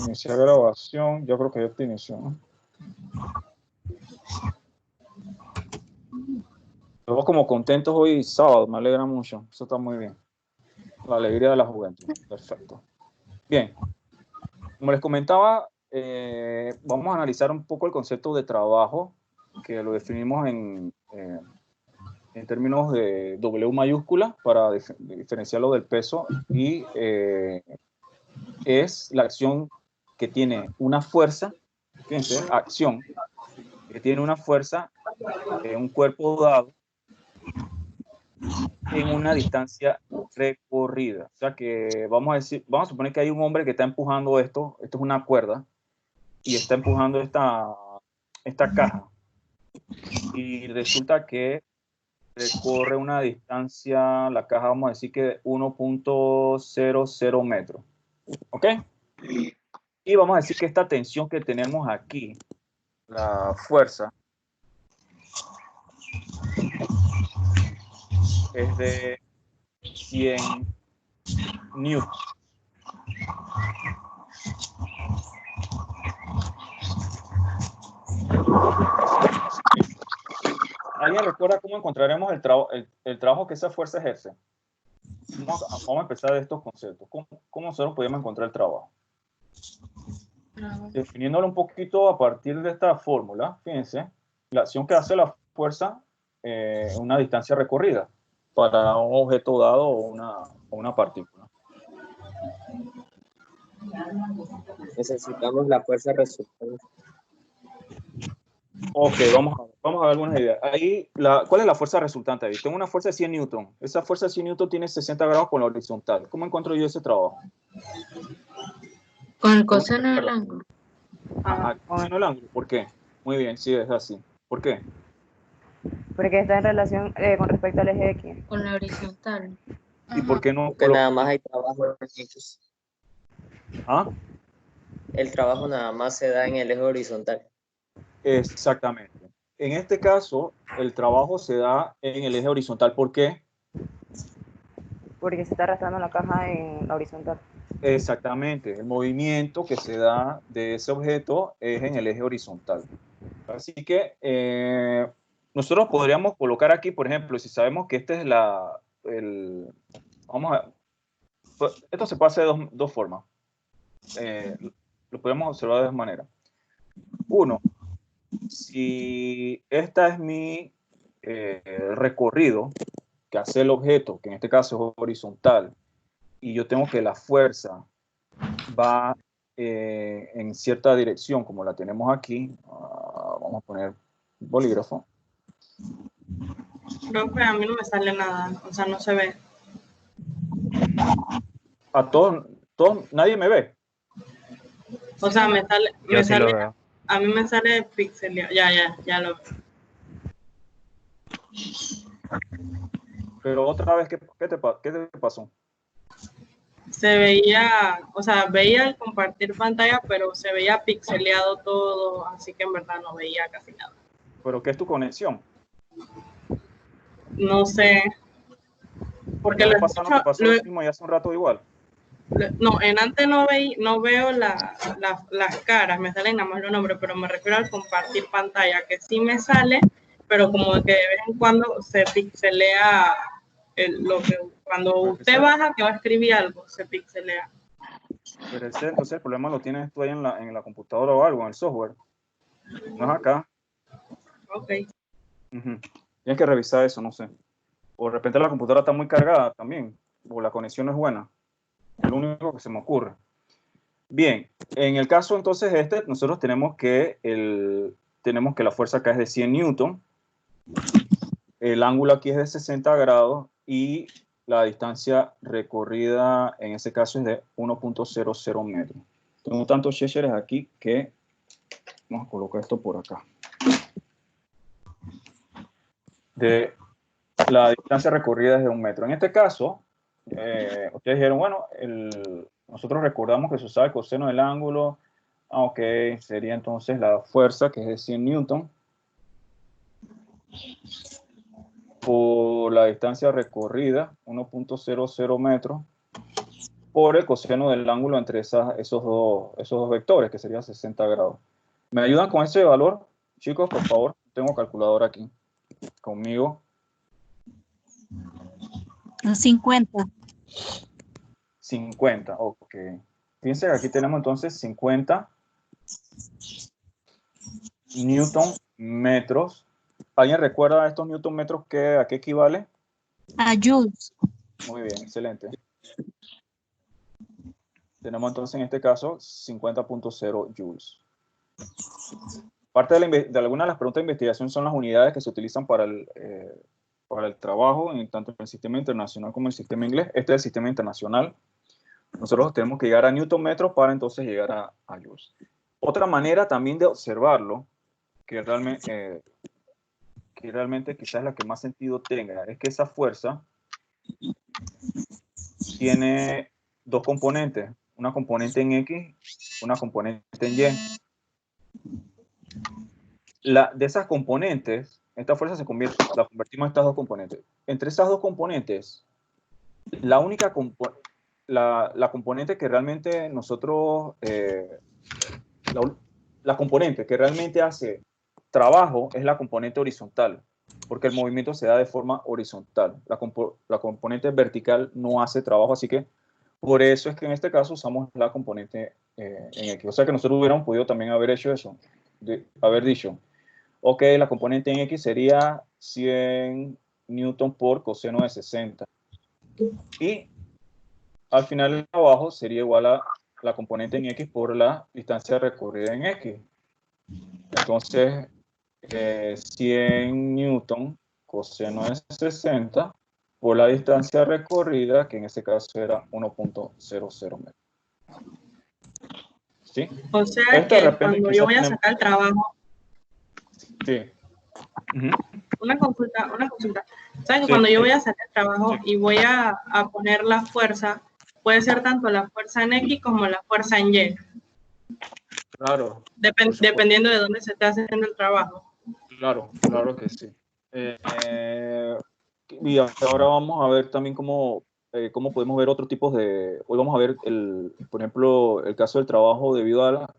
Iniciar grabación. Yo creo que ya te inició, ¿no? Todos como contentos hoy sábado, me alegra mucho. Eso está muy bien. La alegría de la juventud. Perfecto. Bien. Como les comentaba, vamos a analizar un poco el concepto de trabajo, que lo definimos en términos de W mayúscula para diferenciarlo del peso, y es la acción que tiene una fuerza, fíjense, acción, que tiene una fuerza en un cuerpo dado en una distancia recorrida. O sea que vamos a suponer que hay un hombre que está empujando esto es una cuerda, y está empujando esta caja, y resulta que recorre una distancia, la caja vamos a decir que de 1.00 metros, ¿ok? Y vamos a decir que esta tensión que tenemos aquí, la fuerza, es de 100 newton. ¿Alguien recuerda cómo encontraremos el trabajo que esa fuerza ejerce? Vamos a empezar de estos conceptos. ¿Cómo nosotros podemos encontrar el trabajo? Definiéndolo un poquito a partir de esta fórmula, fíjense, la acción que hace la fuerza en una distancia recorrida para un objeto dado o una partícula. Necesitamos la fuerza resultante. Ok, vamos a ver algunas ideas. Ahí, ¿cuál es la fuerza resultante ahí? Tengo una fuerza de 100 newton. Esa fuerza de 100 newton tiene 60 grados con la horizontal. ¿Cómo encuentro yo ese trabajo? Con el coseno del ángulo. Coseno del ángulo. ¿Por qué? Muy bien, sí, es así. ¿Por qué? Porque está en relación con respecto al eje X. Con la horizontal. ¿Y por qué no? Porque nada más hay trabajo en ellos. ¿Ah? El trabajo nada más se da en el eje horizontal. Exactamente. En este caso, el trabajo se da en el eje horizontal. ¿Por qué? Porque se está arrastrando la caja en la horizontal. Exactamente. El movimiento que se da de ese objeto es en el eje horizontal. Así que nosotros podríamos colocar aquí, por ejemplo, si sabemos que este es esto se puede hacer de dos formas. Lo podemos observar de dos maneras. Uno, si esta es mi recorrido que hace el objeto, que en este caso es horizontal, y yo tengo que la fuerza va en cierta dirección, como la tenemos aquí, vamos a poner bolígrafo. Profe, a mí no me sale nada, o sea, no se ve. A todos, nadie me ve. O sea, me sale, Lo veo. a mí me sale pixeleado. Ya lo veo. Pero otra vez, ¿qué te pasó? Se veía, o sea, veía el compartir pantalla, pero se veía pixeleado todo, así que en verdad no veía casi nada. ¿Pero qué es tu conexión? No sé. Porque ¿Qué pasó lo mismo y hace un rato igual? No, en antes no veo las caras, me salen nada más los nombres, pero me refiero al compartir pantalla, que sí me sale, pero como que de vez en cuando se pixelea cuando usted baja que va a escribir algo, se pixelea. Pero entonces el problema lo tienes tú ahí en la computadora o algo, en el software. No es acá. Ok. Tienes que revisar eso, no sé. O de repente la computadora está muy cargada también, o la conexión no es buena. Es lo único que se me ocurre. Bien, en el caso entonces nosotros tenemos que la fuerza acá es de 100 newton, el ángulo aquí es de 60 grados y la distancia recorrida en ese caso es de 1.00 metros. Tengo tantos chécheres aquí que vamos a colocar esto por acá. La distancia recorrida es de 1 metro. En este caso, ustedes dijeron, bueno, nosotros recordamos que se usaba el coseno del ángulo. Ok, sería entonces la fuerza, que es de 100 newton, por la distancia recorrida, 1.00 metros, por el coseno del ángulo entre esos dos vectores, que sería 60 grados. ¿Me ayudan con ese valor, chicos, por favor? Tengo calculadora aquí conmigo. 50. 50, ok. Fíjense que aquí tenemos entonces 50 newton metros. ¿Alguien recuerda estos newton metros a qué equivale? A joules. Muy bien, excelente. Tenemos entonces en este caso 50.0 joules. Parte de algunas de las preguntas de investigación son las unidades que se utilizan para el trabajo, tanto en el sistema internacional como en el sistema inglés. Este es el sistema internacional. Nosotros tenemos que llegar a newton metros para entonces llegar a joules. Otra manera también de observarlo, que realmente quizás la que más sentido tenga, es que esa fuerza tiene dos componentes, una componente en X, una componente en Y. De esas componentes, esta fuerza la convertimos en estas dos componentes. Entre esas dos componentes, la única la componente que realmente nosotros, la componente que realmente hace trabajo es la componente horizontal, porque el movimiento se da de forma horizontal. La componente vertical no hace trabajo, así que por eso es que en este caso usamos la componente en X. O sea que nosotros hubiéramos podido también haber hecho eso, haber dicho, ok, la componente en X sería 100 newton por coseno de 60. Y al final el trabajo sería igual a la componente en X por la distancia recorrida en X. Entonces, 100 newton coseno de 60 por la distancia recorrida, que en este caso era 1.00 metros. ¿Sí? O sea Esto de que repente cuando quizás yo voy a sacar el trabajo, Sí. Ujú. una consulta. ¿Sabes que Sí, cuando yo sí. voy a sacar el trabajo y voy a poner la fuerza, puede ser tanto la fuerza en X como la fuerza en Y, Claro, por supuesto. dependiendo de dónde se esté haciendo el trabajo? Claro que sí. Y ahora vamos a ver también cómo podemos ver otros tipos de... Hoy vamos a ver, por ejemplo, el caso del trabajo debido a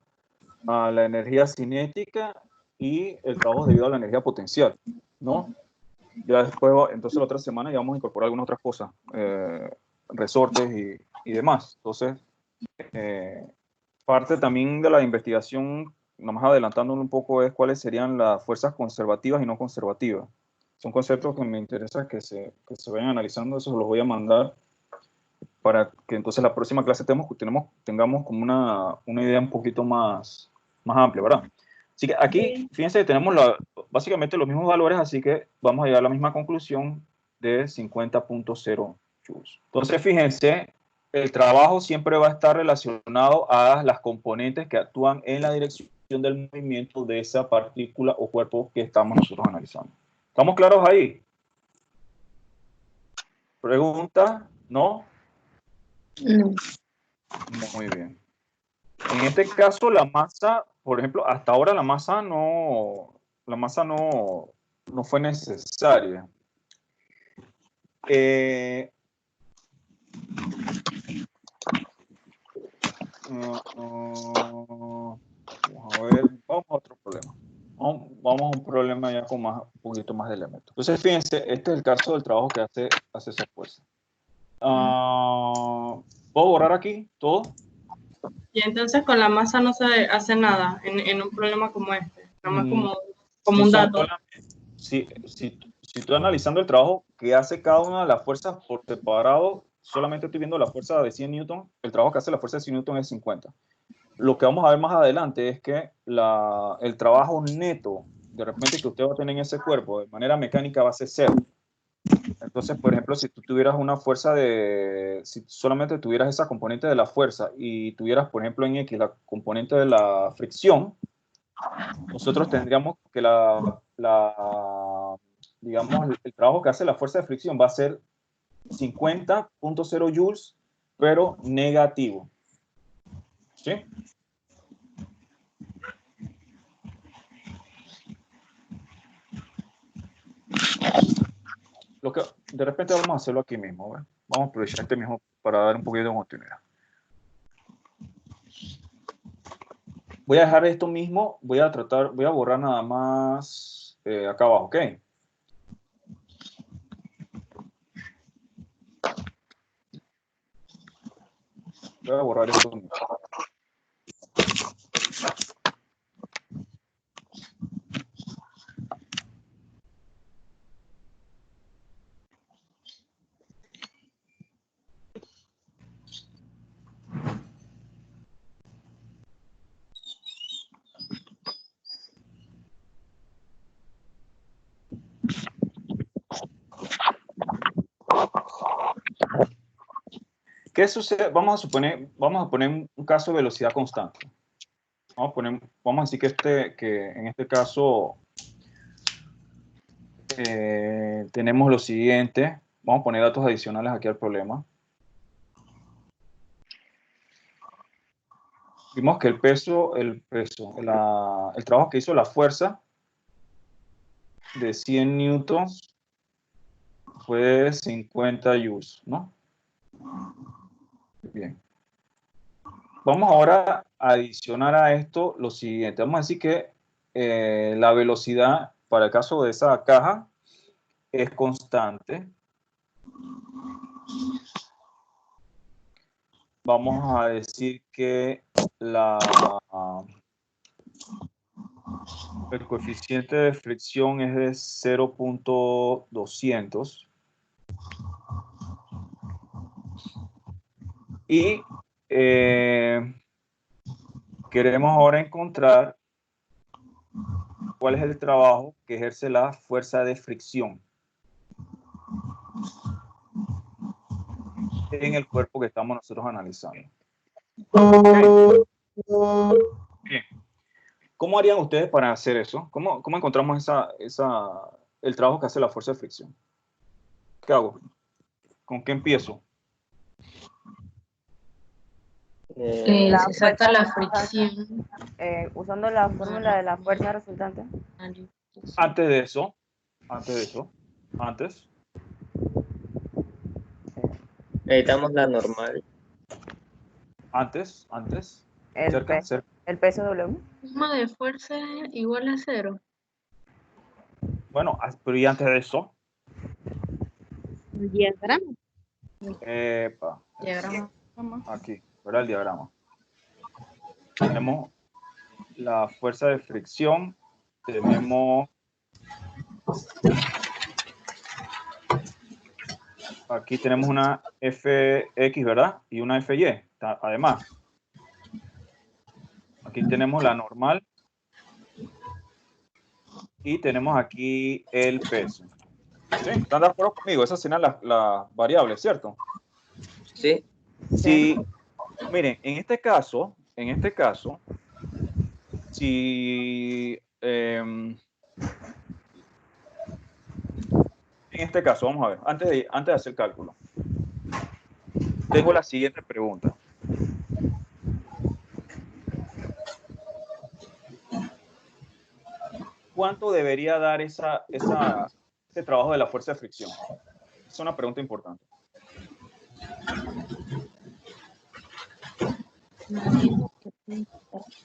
la energía cinética y el trabajo debido a la energía potencial, ¿no? Ya después, entonces la otra semana ya vamos a incorporar algunas otras cosas, resortes y demás. Entonces, parte también de la investigación, nomás adelantándolo un poco, es cuáles serían las fuerzas conservativas y no conservativas. Son conceptos que me interesa que se vayan analizando, eso los voy a mandar para que entonces la próxima clase tengamos como una idea un poquito más amplia, ¿verdad? Así que aquí, fíjense que tenemos básicamente los mismos valores, así que vamos a llegar a la misma conclusión de 50.0 joules. Entonces, fíjense, el trabajo siempre va a estar relacionado a las componentes que actúan en la dirección del movimiento de esa partícula o cuerpo que estamos nosotros analizando. ¿Estamos claros ahí? ¿Pregunta? ¿No? No. Muy bien. En este caso, la masa, por ejemplo, hasta ahora la masa no fue necesaria. Vamos a ver, vamos a otro problema. Vamos a un problema ya con un poquito más de elementos. Entonces, fíjense, este es el caso del trabajo que hace esa fuerza. ¿Puedo borrar aquí todo? Y entonces con la masa no se hace nada en un problema como este, nada más como un dato. Si estoy analizando el trabajo que hace cada una de las fuerzas por separado, solamente estoy viendo la fuerza de 100 newton, el trabajo que hace la fuerza de 100 newton es 50. Lo que vamos a ver más adelante es que el trabajo neto, de repente, que usted va a tener en ese cuerpo de manera mecánica va a ser 0. Entonces, por ejemplo, si tú tuvieras una fuerza si solamente tuvieras esa componente de la fuerza y tuvieras, por ejemplo, en X la componente de la fricción, nosotros tendríamos que digamos, el trabajo que hace la fuerza de fricción va a ser 50.0 joules, pero negativo. ¿Sí? De repente vamos a hacerlo aquí mismo, ¿ve? Vamos a aprovechar este mismo para dar un poquito de continuidad. Voy a dejar esto mismo, voy a borrar nada más acá abajo, ¿ok? Voy a borrar esto mismo. ¿Qué sucede? Vamos a poner un caso de velocidad constante. Vamos a decir que en este caso tenemos lo siguiente. Vamos a poner datos adicionales aquí al problema. Vimos que el trabajo que hizo la fuerza de 100 newtons fue de 50 joules, ¿no? Bien. Vamos ahora a adicionar a esto lo siguiente. Vamos a decir que la velocidad para el caso de esa caja es constante. Vamos a decir que el coeficiente de fricción es de 0.200. Y queremos ahora encontrar cuál es el trabajo que ejerce la fuerza de fricción en el cuerpo que estamos nosotros analizando. Okay. Bien. ¿Cómo harían ustedes para hacer eso? ¿Cómo encontramos el trabajo que hace la fuerza de fricción? ¿Qué hago? ¿Con qué empiezo? Se saca la fricción. Usando la fórmula de la fuerza resultante. Antes de eso, Necesitamos la normal. antes, cerca. El peso W. Suma de fuerza igual a 0. Bueno, pero y antes de eso. El diagrama. Diagrama. Aquí, ¿verdad? El diagrama. Tenemos la fuerza de fricción. Tenemos aquí tenemos una Fx, ¿verdad? Y una Fy, además. Aquí tenemos la normal. Y tenemos aquí el peso. ¿Sí? ¿Están de acuerdo conmigo? Esas serán las variables, ¿cierto? Sí. Sí. Miren, en este caso, si en este caso, vamos a ver, antes de hacer cálculo, tengo la siguiente pregunta. ¿Cuánto debería dar ese trabajo de la fuerza de fricción? Es una pregunta importante.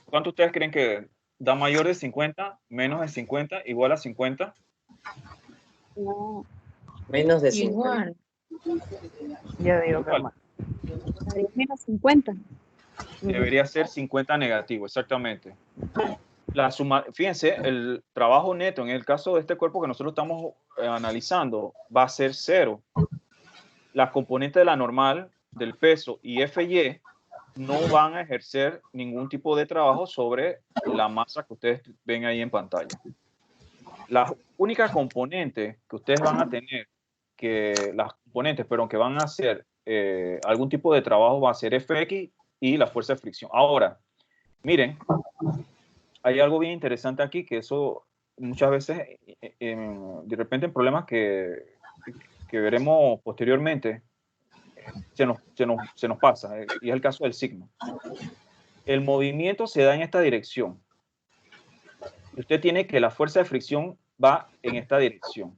¿Cuánto ustedes creen que da mayor de 50, menos de 50, igual a 50? No, Menos de 50. Igual. Yo digo que Igual. más. menos 50. Debería ser 50 negativo, exactamente. La suma, fíjense, el trabajo neto en el caso de este cuerpo que nosotros estamos analizando va a ser 0. Las componentes de la normal, del peso y Fy no van a ejercer ningún tipo de trabajo sobre la masa que ustedes ven ahí en pantalla. La única componente que ustedes van a tener, pero que van a hacer algún tipo de trabajo va a ser Fx y la fuerza de fricción. Ahora, miren, hay algo bien interesante aquí, que eso muchas veces, de repente en problemas que veremos posteriormente, se nos pasa, y es el caso del signo. El movimiento se da en esta dirección. Y usted tiene que la fuerza de fricción va en esta dirección.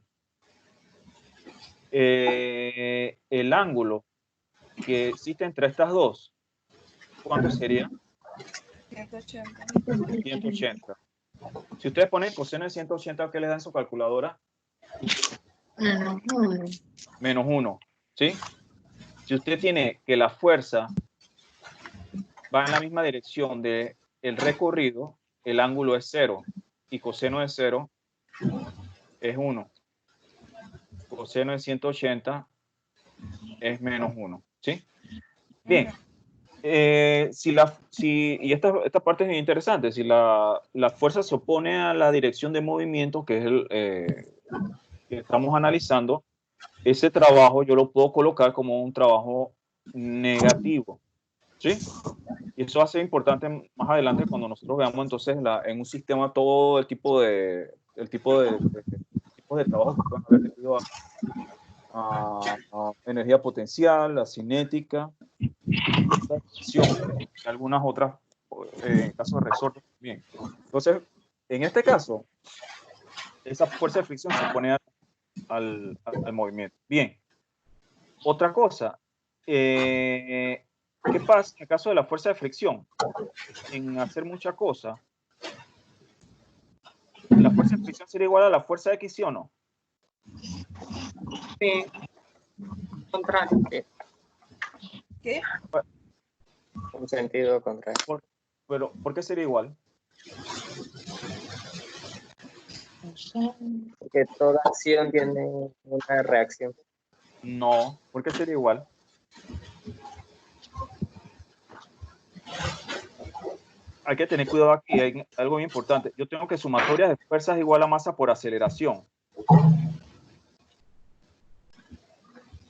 El ángulo que existe entre estas dos, ¿cuánto sería? 180. 180. Si ustedes ponen coseno de 180, ¿qué les da en su calculadora? Menos 1, ¿sí? Si usted tiene que la fuerza va en la misma dirección del recorrido, el ángulo es 0 y coseno de 0 es 1. Coseno de 180 es menos 1, ¿sí? Bien. Y esta parte es interesante. Si la fuerza se opone a la dirección de movimiento, que es el que estamos analizando, ese trabajo yo lo puedo colocar como un trabajo negativo, ¿sí? Y eso va a ser importante más adelante cuando nosotros veamos entonces en un sistema todo el tipo de trabajo que pueden haber debido a energía potencial, la cinética, algunas otras, en caso de resortes también. Entonces, en este caso, esa fuerza de fricción se opone al movimiento. Bien. Otra cosa, ¿qué pasa en el caso de la fuerza de fricción? En hacer mucha cosa, ¿la fuerza de fricción sería igual a la fuerza de X, sí o no? Sí. Contrario. ¿Qué? Un sentido contrario. Pero, ¿por qué sería igual? Porque toda acción tiene una reacción. No, ¿por qué sería igual? Hay que tener cuidado aquí, hay algo muy importante. Yo tengo que sumatoria de fuerzas igual a masa por aceleración.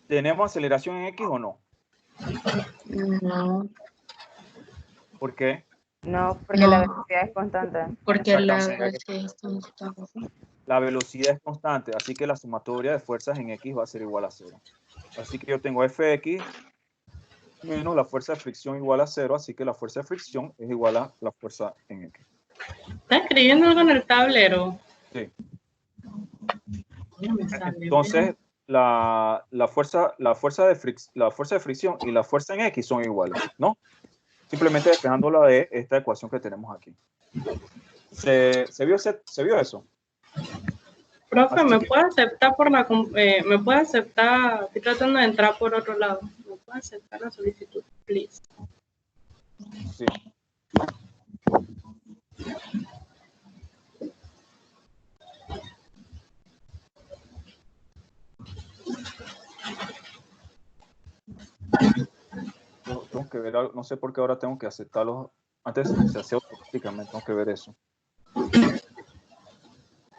¿Tenemos aceleración en X o no? No, ¿Por qué? No, porque No. la velocidad es constante. porque la Exactamente. velocidad es constante. La velocidad es constante, así que la sumatoria de fuerzas en X va a ser igual a 0. Así que yo tengo Fx menos la fuerza de fricción igual a 0, así que la fuerza de fricción es igual a la fuerza en X. ¿Está escribiendo algo en el tablero? Sí. No me sale, Entonces, la fuerza de fricción y la fuerza en X son iguales, ¿no? Simplemente despejándola de esta ecuación que tenemos aquí. ¿Se vio eso? Profe, Así ¿me que- puede aceptar me puede aceptar? Estoy tratando de entrar por otro lado. ¿Me puede aceptar la solicitud, please? Sí. Yo tengo que ver algo, no sé por qué ahora tengo que aceptarlo. Antes se hacía automáticamente, tengo que ver eso.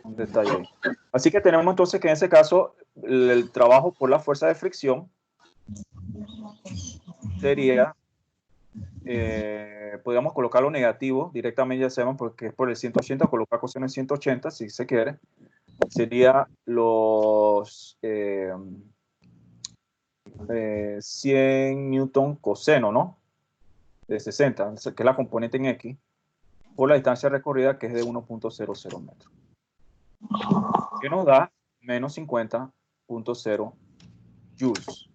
Un detalle ahí. Así que tenemos entonces que en ese caso el trabajo por la fuerza de fricción sería, podríamos colocarlo negativo directamente, ya sabemos porque es por el 180, colocar coseno en 180 si se quiere, sería los 100 newton coseno, ¿no? De 60, que es la componente en X, por la distancia recorrida que es de 1.00 metros. Que nos da menos 50.0 joules.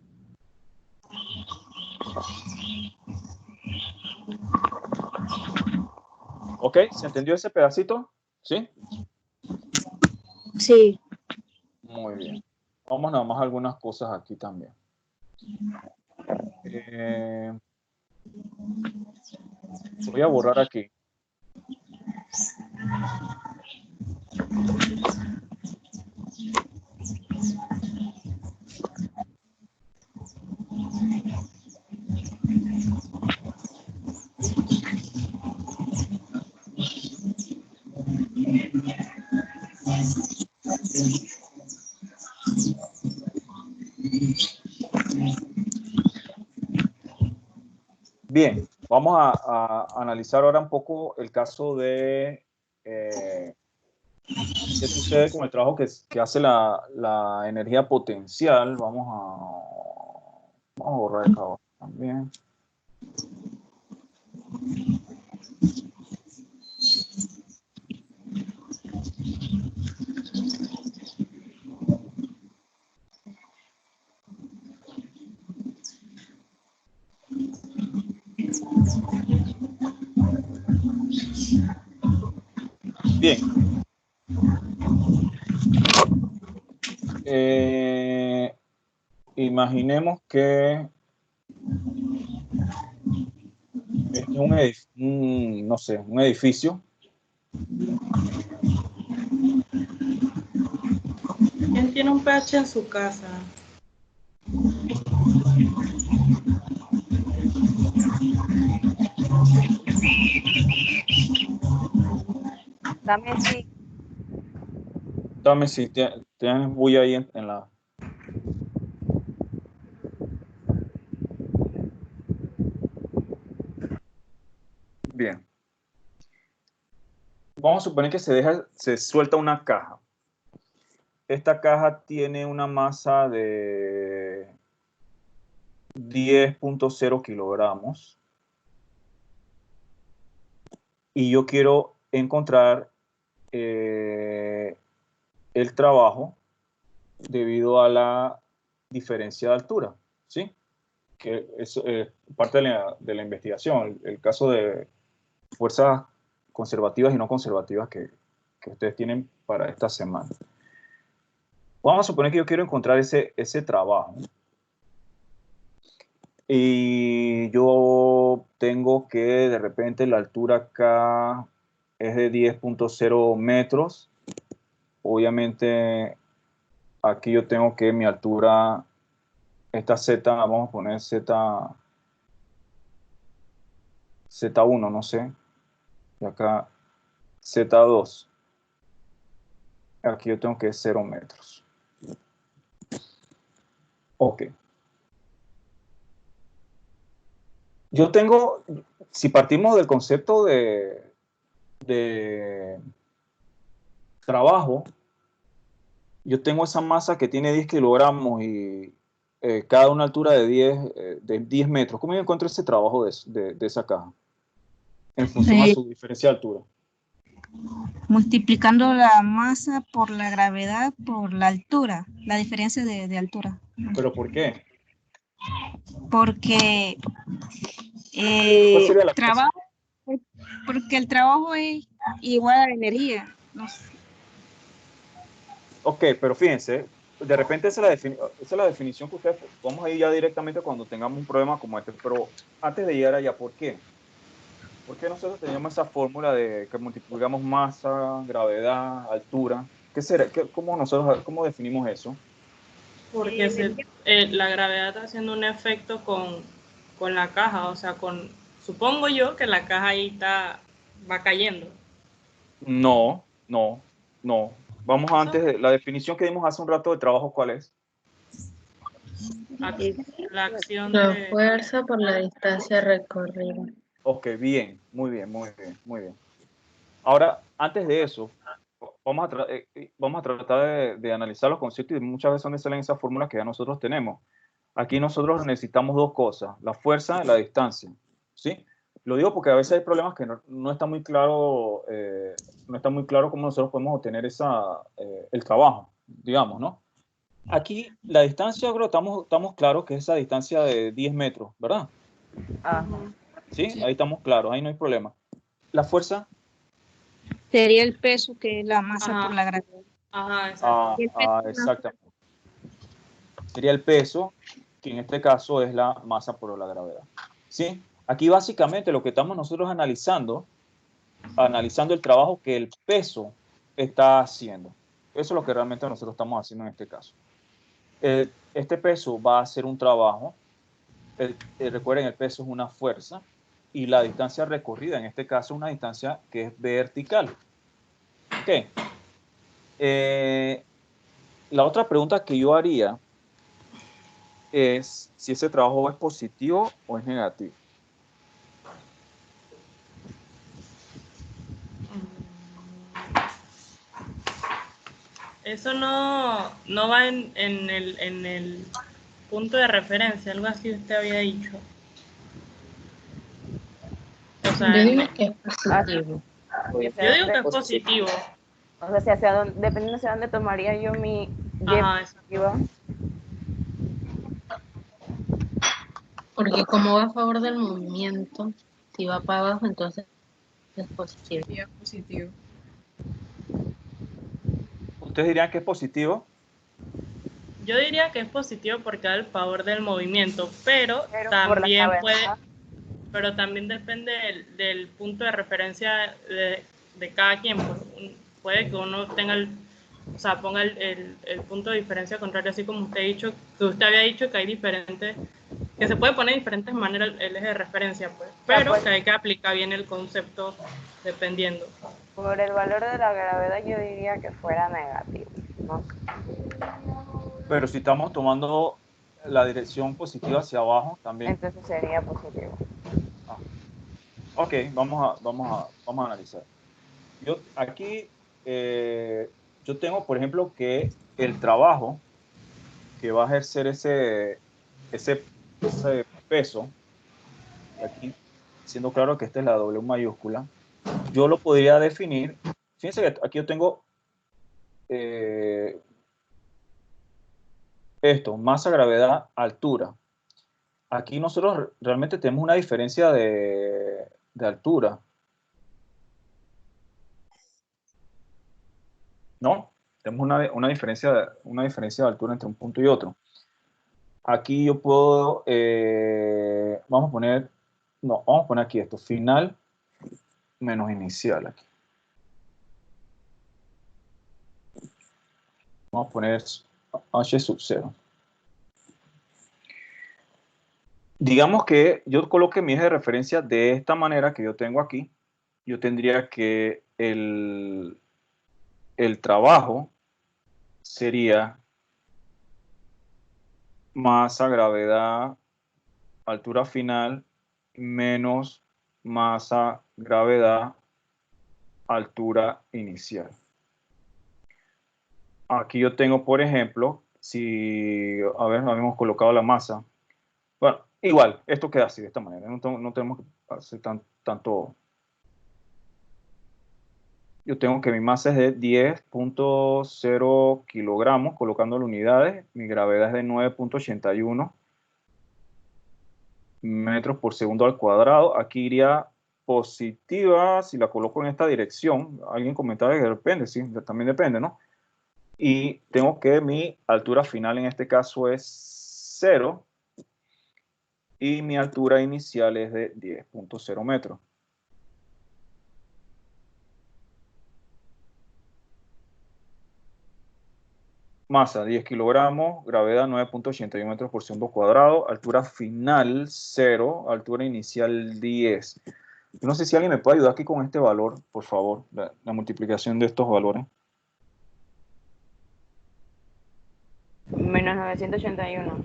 ¿Ok? ¿Se entendió ese pedacito? ¿Sí? Sí. Muy bien. Vamos nada más a algunas cosas aquí también. Voy a borrar aquí. Bien, vamos a analizar ahora un poco el caso de qué sucede con el trabajo que hace la energía potencial. Vamos a borrar esta hoja también. Bien. Imaginemos que es no sé, un edificio. ¿Quién tiene un pH en su casa? Dame sí. Dame si tienes bulla ahí en la... Bien. Vamos a suponer que se suelta una caja. Esta caja tiene una masa de 10.0 kilogramos. Y yo quiero encontrar el trabajo debido a la diferencia de altura, ¿sí? Que es parte de la investigación, el caso de fuerzas conservativas y no conservativas que ustedes tienen para esta semana. Vamos a suponer que yo quiero encontrar ese trabajo. Y yo tengo que de repente la altura acá es de 10.0 metros. Obviamente aquí yo tengo que mi altura, esta Z, vamos a poner Z1, no sé. Y acá Z2. Aquí yo tengo que 0 metros. Ok. Yo tengo, si partimos del concepto de trabajo, yo tengo esa masa que tiene 10 kilogramos y cada una altura de 10 metros. ¿Cómo yo encuentro ese trabajo de esa caja? En función a su diferencia de altura. Multiplicando la masa por la gravedad por la altura, la diferencia de altura. ¿Pero por qué? Porque ¿Cuál sería la trabajo, porque el trabajo es igual a la energía. No sé. Ok, pero fíjense, de repente esa es la definición que ustedes, vamos a ir ya directamente cuando tengamos un problema como este, pero antes de llegar allá, ¿por qué? ¿Por qué nosotros teníamos esa fórmula de que multiplicamos masa, gravedad, altura? ¿Qué será? ¿Cómo definimos eso? Porque la gravedad está haciendo un efecto con la caja, o sea, supongo yo que la caja ahí va cayendo. No. Vamos antes, la definición que dimos hace un rato de trabajo, ¿cuál es? La acción La de... fuerza por la distancia recorrida. Ok, bien, muy bien. Ahora, antes de eso, vamos a tratar de analizar los conceptos y muchas veces donde salen esas fórmulas que ya nosotros tenemos. Aquí nosotros necesitamos dos cosas, la fuerza y la distancia, ¿sí? Lo digo porque a veces hay problemas que no está muy claro, cómo nosotros podemos obtener el trabajo, digamos, ¿no? Aquí la distancia, creo, estamos claros que es esa distancia de 10 metros, ¿verdad? Ajá. ¿Sí? Ahí estamos claros, ahí no hay problema. La fuerza. Sería el peso que es la masa Ajá. por la gravedad. Ajá, exacto. Exactamente. Sería el peso, que en este caso es la masa por la gravedad. ¿Sí? Aquí básicamente lo que estamos nosotros analizando el trabajo que el peso está haciendo. Eso es lo que realmente nosotros estamos haciendo en este caso. Este peso va a hacer un trabajo. Recuerden, el peso es una fuerza y la distancia recorrida, en este caso, es una distancia que es vertical. Ok. La otra pregunta que yo haría es si ese trabajo es positivo o es negativo. Eso no va en el punto de referencia, algo así usted había dicho. O sea, Yo digo que es positivo. yo digo que es positivo. O sea, dependiendo hacia dónde tomaría yo mi Ajá, positiva. Porque como va a favor del movimiento, si va para abajo, entonces es positivo. Sí, es positivo. ¿Ustedes dirían que es positivo? Yo diría que es positivo porque da el favor del movimiento, pero Pero por la también gravedad, pero también depende del punto de referencia de cada quien. Pues, puede que uno tenga o sea, ponga el punto de diferencia contrario, así como usted había dicho que hay diferentes, que se puede poner de diferentes maneras el eje de referencia, pues, pero pues, que hay que aplicar bien el concepto dependiendo. por el valor de la gravedad yo diría que fuera negativo. No sé. Pero si estamos tomando la dirección positiva hacia abajo también. Entonces sería positivo. Ok, vamos a analizar. Yo aquí, yo tengo, por ejemplo, que el trabajo que va a ejercer ese peso, aquí, siendo claro que esta es la W mayúscula, yo lo podría definir, fíjense que aquí yo tengo esto, masa, gravedad, altura. Aquí nosotros realmente tenemos una diferencia de altura, ¿no? Tenemos una diferencia de altura entre un punto y otro. Aquí yo puedo, vamos a poner aquí esto, final menos inicial aquí. Vamos a poner H sub 0. Digamos que yo coloque mi eje de referencia de esta manera que yo tengo aquí. Yo tendría que el trabajo sería masa, gravedad, altura final, menos masa, gravedad, altura inicial. Aquí yo tengo, por ejemplo, si, a ver, habíamos colocado la masa. Bueno, igual, esto queda así, de esta manera. No tenemos que hacer tanto. Yo tengo que mi masa es de 10.0 kilogramos, colocando las unidades. Mi gravedad es de 9.81 metros por segundo al cuadrado. Aquí iría positiva si la coloco en esta dirección. Alguien comentaba que depende, sí, también depende, ¿no? Y tengo que mi altura final en este caso es 0 y mi altura inicial es de 10.0 metros. Masa 10 kilogramos, gravedad 9.81 metros por segundo cuadrado, altura final 0, altura inicial 10. Yo no sé si alguien me puede ayudar aquí con este valor, por favor, la multiplicación de estos valores. Menos 981.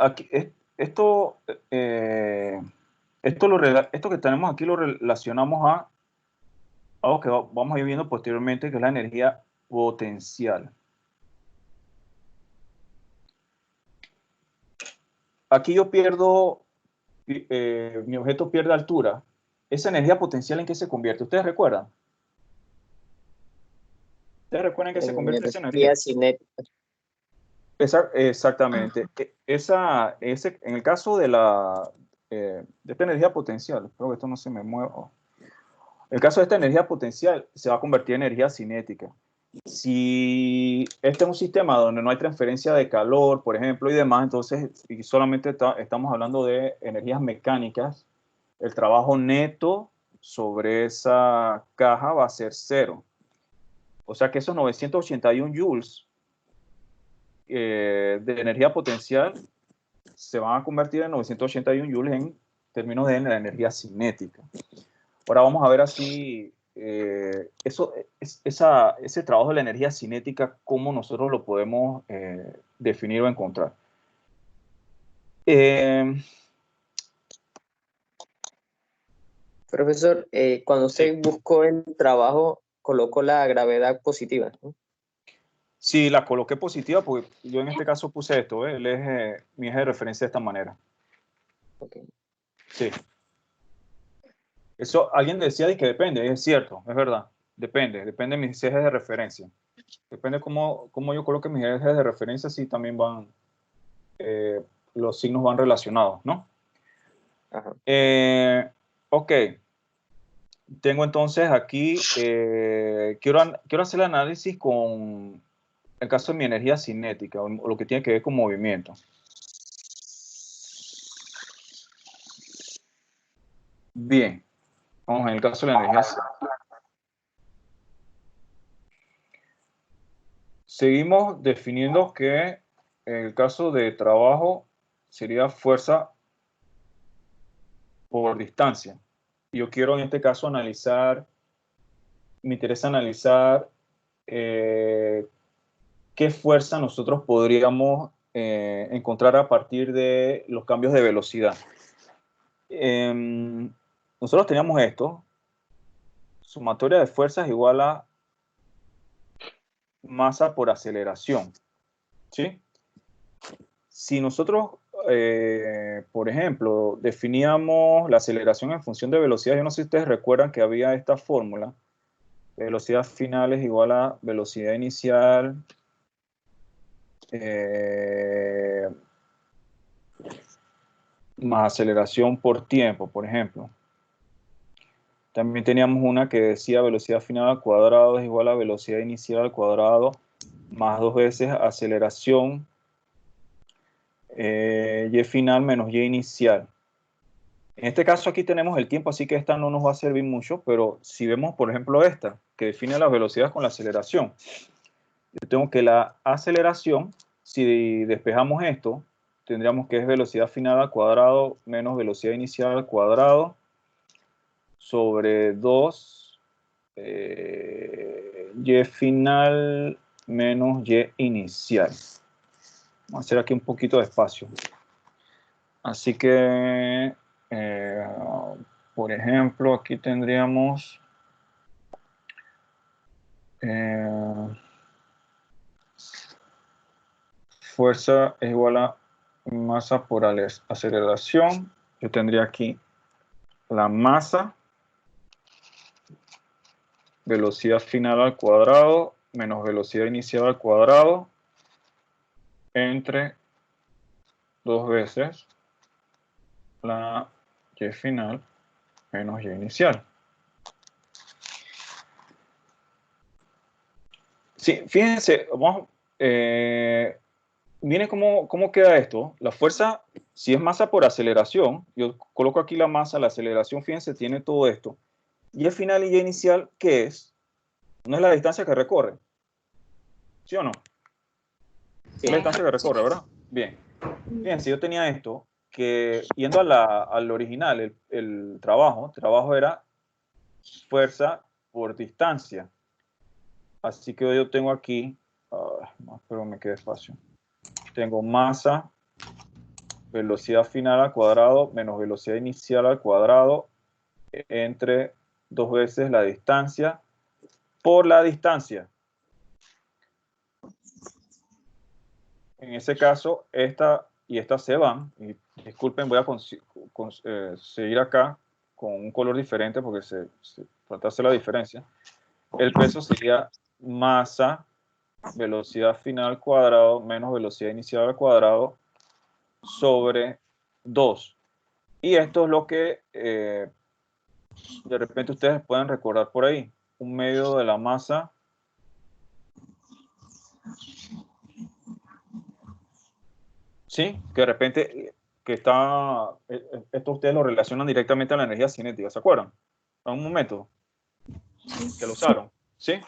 Aquí, esto que tenemos aquí lo relacionamos a algo que vamos a ir viendo posteriormente, que es la energía potencial. Aquí yo pierdo, mi objeto pierde altura. ¿Esa energía potencial en qué se convierte? ¿Ustedes recuerdan? ¿Ustedes recuerdan en qué se convierte esa energía? Energía cinética. Exactamente. En el caso de esta energía potencial, espero que esto no se me mueva. En el caso de esta energía potencial, se va a convertir en energía cinética. Si este es un sistema donde no hay transferencia de calor, por ejemplo, y demás, entonces y solamente estamos hablando de energías mecánicas, el trabajo neto sobre esa caja va a ser 0. O sea que esos 981 joules de energía potencial se van a convertir en 981 joules en términos de la energía cinética. Ahora vamos a ver así, ese trabajo de la energía cinética, cómo nosotros lo podemos definir o encontrar. Profesor, cuando usted buscó el trabajo, colocó la gravedad positiva, ¿no? Sí, la coloqué positiva porque yo en este caso puse esto, mi eje de referencia de esta manera. Ok. Sí. Eso alguien decía de que depende, es cierto, es verdad. Depende de mis ejes de referencia. Depende cómo yo coloque mis ejes de referencia, sí también van, los signos van relacionados, ¿no? Ajá. Ok. Tengo entonces aquí, quiero hacer el análisis con el caso de mi energía cinética, o lo que tiene que ver con movimiento. Bien, vamos en el caso de la energía cinética. Seguimos definiendo que en el caso de trabajo sería fuerza por distancia. Yo quiero en este caso me interesa analizar qué fuerza nosotros podríamos encontrar a partir de los cambios de velocidad. Nosotros teníamos esto, sumatoria de fuerzas igual a masa por aceleración, ¿sí? Si nosotros, por ejemplo, definíamos la aceleración en función de velocidad, yo no sé si ustedes recuerdan que había esta fórmula, velocidad final es igual a velocidad inicial más aceleración por tiempo, por ejemplo. También teníamos una que decía velocidad final al cuadrado es igual a velocidad inicial al cuadrado más 2 veces aceleración y final menos y inicial. En este caso aquí tenemos el tiempo, así que esta no nos va a servir mucho, pero si vemos, por ejemplo, esta, que define las velocidades con la aceleración, yo tengo que la aceleración, si despejamos esto, tendríamos que es velocidad final al cuadrado menos velocidad inicial al cuadrado sobre 2 y final menos y inicial. Vamos a hacer aquí un poquito de espacio. Así que, por ejemplo, aquí tendríamos fuerza es igual a masa por aceleración. Yo tendría aquí la masa, velocidad final al cuadrado, menos velocidad inicial al cuadrado, entre 2 veces la y final menos y inicial. Sí, fíjense, viene cómo queda esto. La fuerza, si es masa por aceleración, yo coloco aquí la masa, la aceleración, fíjense, tiene todo esto. Y el final y y inicial, ¿qué es? No es la distancia que recorre. ¿Sí o no? Sí. Es la distancia que recorre, ¿verdad? Bien. Fíjense, yo tenía esto, que yendo al original, el trabajo era fuerza por distancia. Así que yo tengo aquí, no, pero me queda espacio. Tengo masa, velocidad final al cuadrado, menos velocidad inicial al cuadrado, entre 2 veces la distancia por la distancia. En ese caso, esta y esta se van. Y disculpen, voy a seguir acá con un color diferente porque se trata de hacer la diferencia. El peso sería masa, velocidad final al cuadrado, menos velocidad inicial al cuadrado, sobre 2. Y esto es lo que de repente ustedes pueden recordar por ahí. Un medio de la masa ¿sí? Que de repente esto ustedes lo relacionan directamente a la energía cinética, ¿se acuerdan? En un momento que lo usaron, ¿sí?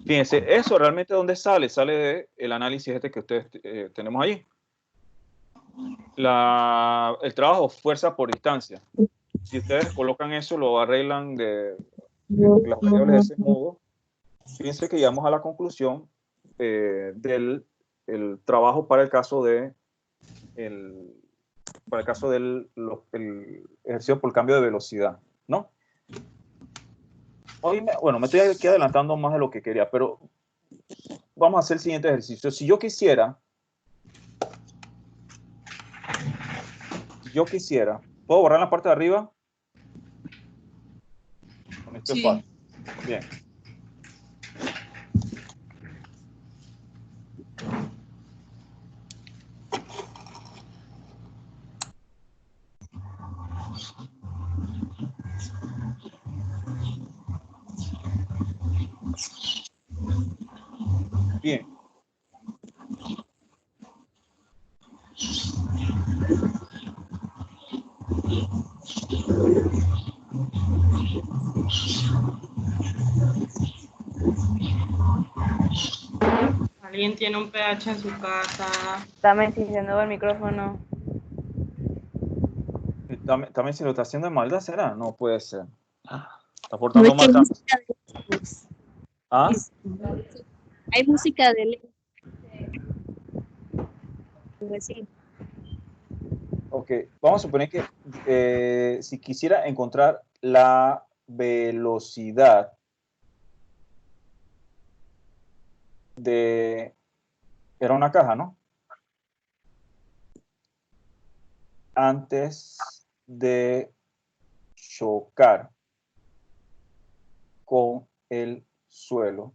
Fíjense, eso realmente ¿dónde sale? Sale del análisis este que ustedes tenemos ahí. el trabajo fuerza por distancia. Si ustedes colocan eso, lo arreglan de las variables de ese modo, fíjense que llegamos a la conclusión del el trabajo para el caso de el ejercicio por cambio de velocidad, ¿no? Bueno, me estoy aquí adelantando más de lo que quería, pero vamos a hacer el siguiente ejercicio. Si yo quisiera, ¿puedo borrar la parte de arriba? Con esto es fácil. Bien. Bien. Alguien tiene un pH en su casa. También diciendo el micrófono. También si lo está haciendo de maldad, ¿será? No puede ser. Está No portando es que mal. hay música de lejos. ¿Ah? Hay música de lejos. Vecino. Ok, vamos a suponer que si quisiera encontrar la velocidad era una caja, ¿no? Antes de chocar con el suelo.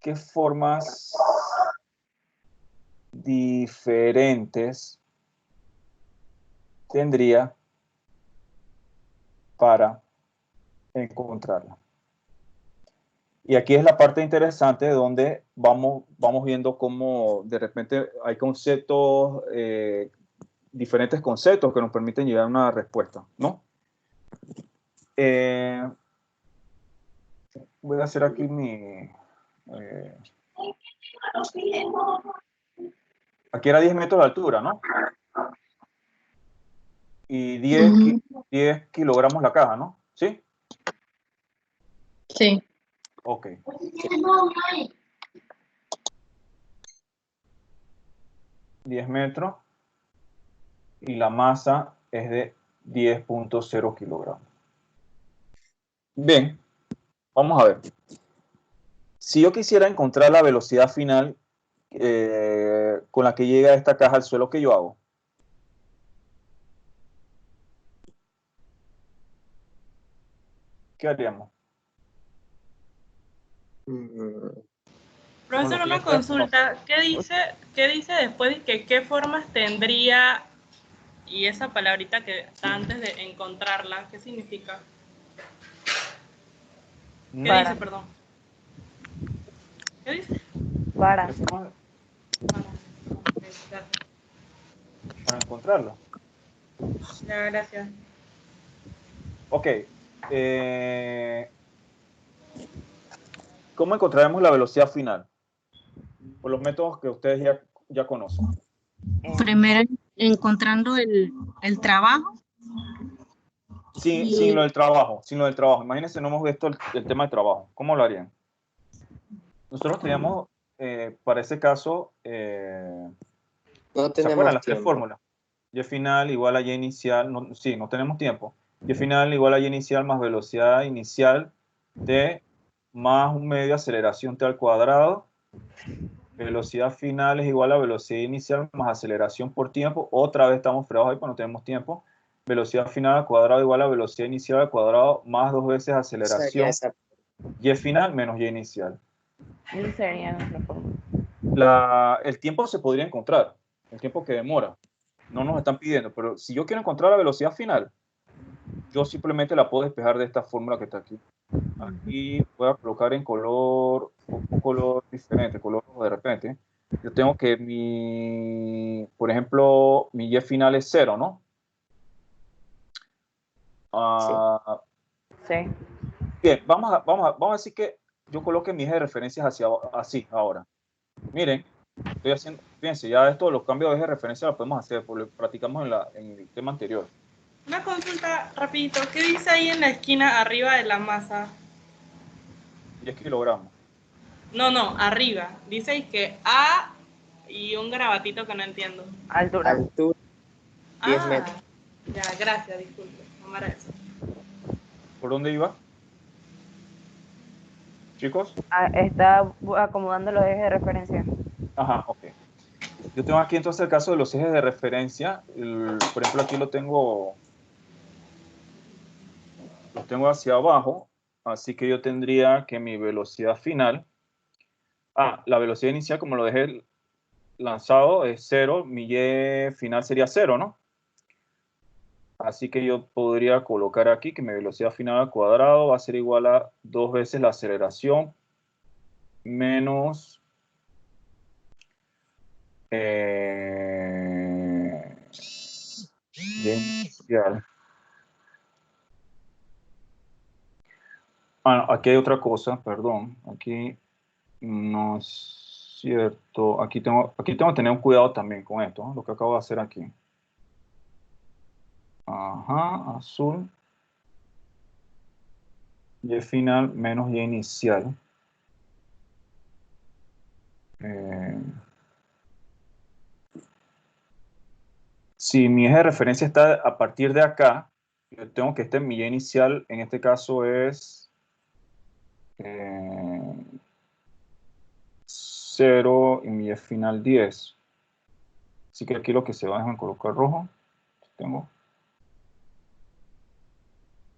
¿Qué formas diferentes tendría para encontrarla? Y aquí es la parte interesante donde vamos viendo cómo de repente hay conceptos, diferentes conceptos que nos permiten llegar a una respuesta, ¿no? Voy a hacer aquí mi... aquí era 10 metros de altura, ¿no? Y 10 kilogramos la caja, ¿no? ¿Sí? Sí. Ok. 10 metros y la masa es de 10.0 kilogramos. Bien, vamos a ver. Si yo quisiera encontrar la velocidad final con la que llega esta caja al suelo, ¿qué yo hago? ¿Qué haríamos? Profesor, una consulta. ¿Qué dice después de qué formas tendría y esa palabrita que está antes de encontrarla? ¿Qué significa? ¿Qué dice, perdón? ¿Qué dice? Para. Para encontrarlo. Ya, gracias. Ok. ¿Cómo encontraremos la velocidad final? Por los métodos que ustedes ya conocen. Primero encontrando el trabajo. Sin lo del trabajo, Imagínense, no hemos visto el tema del trabajo. ¿Cómo lo harían? Nosotros teníamos, para ese caso, No ¿se acuerdan las tres tiempo. fórmulas? Y final igual a y inicial, no tenemos tiempo. Y final igual a y inicial más velocidad inicial t más un medio aceleración t al cuadrado. Velocidad final es igual a velocidad inicial más aceleración por tiempo. Otra vez estamos fregados ahí, pues no tenemos tiempo. Velocidad final al cuadrado igual a velocidad inicial al cuadrado más 2 veces aceleración. Y final menos y inicial. Esa sería nuestra fórmula. El tiempo se podría encontrar, el tiempo que demora. No nos están pidiendo, pero si yo quiero encontrar la velocidad final, yo simplemente la puedo despejar de esta fórmula que está aquí. Aquí voy a colocar en color, un color diferente, color rojo de repente. Yo tengo que por ejemplo, mi y final es 0, ¿no? Sí. Bien, vamos a decir que yo coloque mi eje de referencia así ahora. Miren, estoy haciendo, fíjense, ya esto, los cambios de eje de referencia lo podemos hacer, porque lo practicamos en el tema anterior. Una consulta rapidito. ¿Qué dice ahí en la esquina arriba de la masa? 10 kilogramos. No, arriba. Dice que A y un garabatito que no entiendo. Altura. Altura, 10 metros. Ya, gracias, disculpe. No me era eso. ¿Por dónde iba? Chicos. Está acomodando los ejes de referencia. Ajá, ok. Yo tengo aquí entonces el caso de los ejes de referencia. Por ejemplo, aquí los tengo hacia abajo, así que yo tendría que mi velocidad final, la velocidad inicial como lo dejé lanzado es 0, mi y final sería 0, ¿no? Así que yo podría colocar aquí que mi velocidad final al cuadrado va a ser igual a 2 veces la aceleración menos y inicial. Aquí hay otra cosa, perdón. Aquí no es cierto. Aquí tengo que tener un cuidado también con esto, ¿no? Lo que acabo de hacer aquí. Ajá, azul. Y final menos y inicial. Si mi eje de referencia está a partir de acá, yo tengo que mi y inicial, en este caso es 0 y mi y final 10. Así que aquí lo que se va es en colocar rojo. Tengo.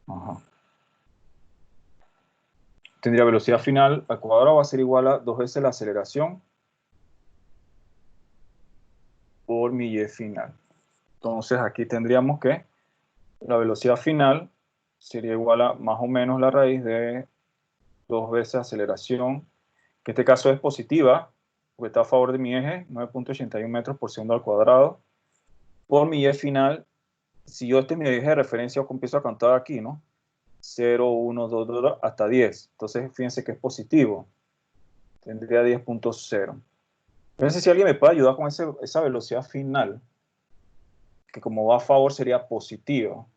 Ajá. Tendría velocidad final al cuadrado va a ser igual a 2 veces la aceleración por mi y final. Entonces aquí tendríamos que la velocidad final sería igual a más o menos la raíz de 2 veces aceleración, que en este caso es positiva, porque está a favor de mi eje, 9.81 metros por segundo al cuadrado, por mi y final. Si yo mi eje de referencia, yo empiezo a contar aquí, ¿no? 0, 1, 2, 2, hasta 10. Entonces, fíjense que es positivo. Tendría 10.0. No sé si alguien me puede ayudar con esa velocidad final, que como va a favor sería positivo.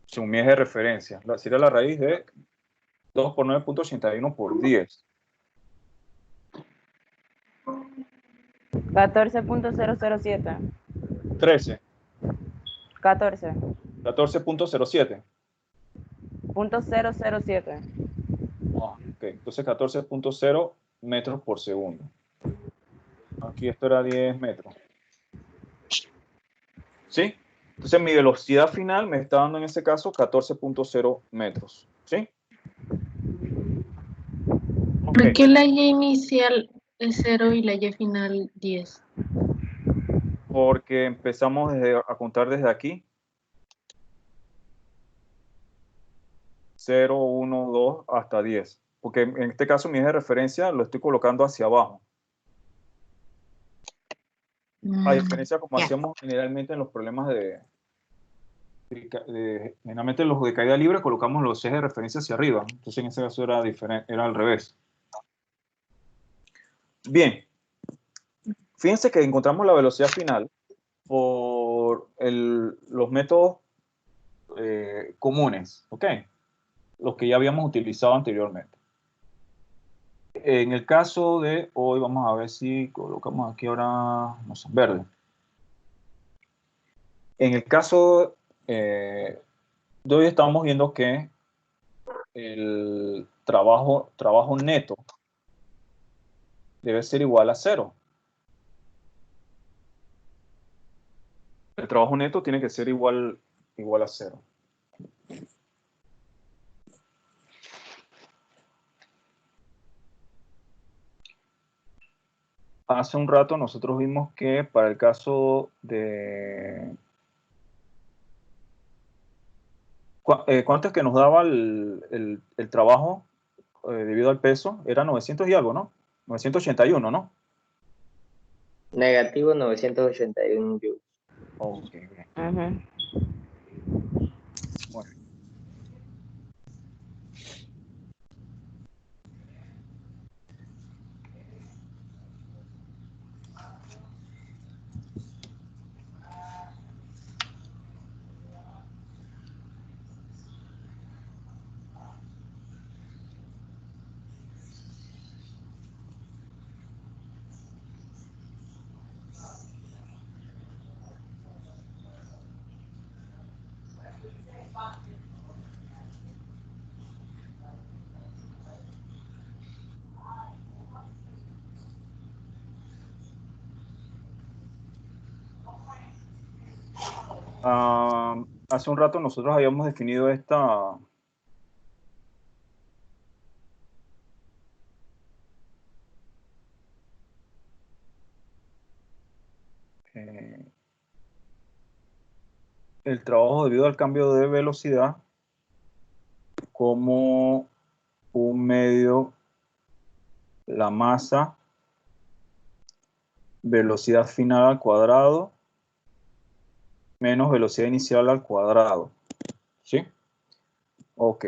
Según mi eje de referencia. Sería la raíz de 2 por 9.81 por 10. 14.007. 13. 14. 14.07. .007. Ok, entonces 14.0 metros por segundo. Aquí esto era 10 metros. ¿Sí? Entonces mi velocidad final me está dando en este caso 14.0 metros. ¿Sí? ¿Por Ok. qué la Y inicial es 0 y la Y final 10? Porque empezamos a contar desde aquí. 0, 1, 2 hasta 10. Porque en este caso mi eje de referencia lo estoy colocando hacia abajo. A diferencia como hacíamos generalmente en los problemas generalmente los de caída libre colocamos los ejes de referencia hacia arriba. Entonces en ese caso era diferente, era al revés. Bien. Fíjense que encontramos la velocidad final por los métodos comunes, ¿ok? Los que ya habíamos utilizado anteriormente. En el caso de hoy, vamos a ver si colocamos aquí ahora, no sé, verde. En el caso de hoy estamos viendo que el trabajo neto debe ser igual a 0. El trabajo neto tiene que ser igual a 0. Hace un rato nosotros vimos que para el caso de... ¿Cuánto es que nos daba el trabajo debido al peso? Era 900 y algo, ¿no? 981, ¿no? negativo 981 joules. Ok, bien. Ajá. Bueno. Hace un rato nosotros habíamos definido esta... el trabajo debido al cambio de velocidad como un medio, la masa, velocidad final al cuadrado, menos velocidad inicial al cuadrado. ¿Sí? Ok.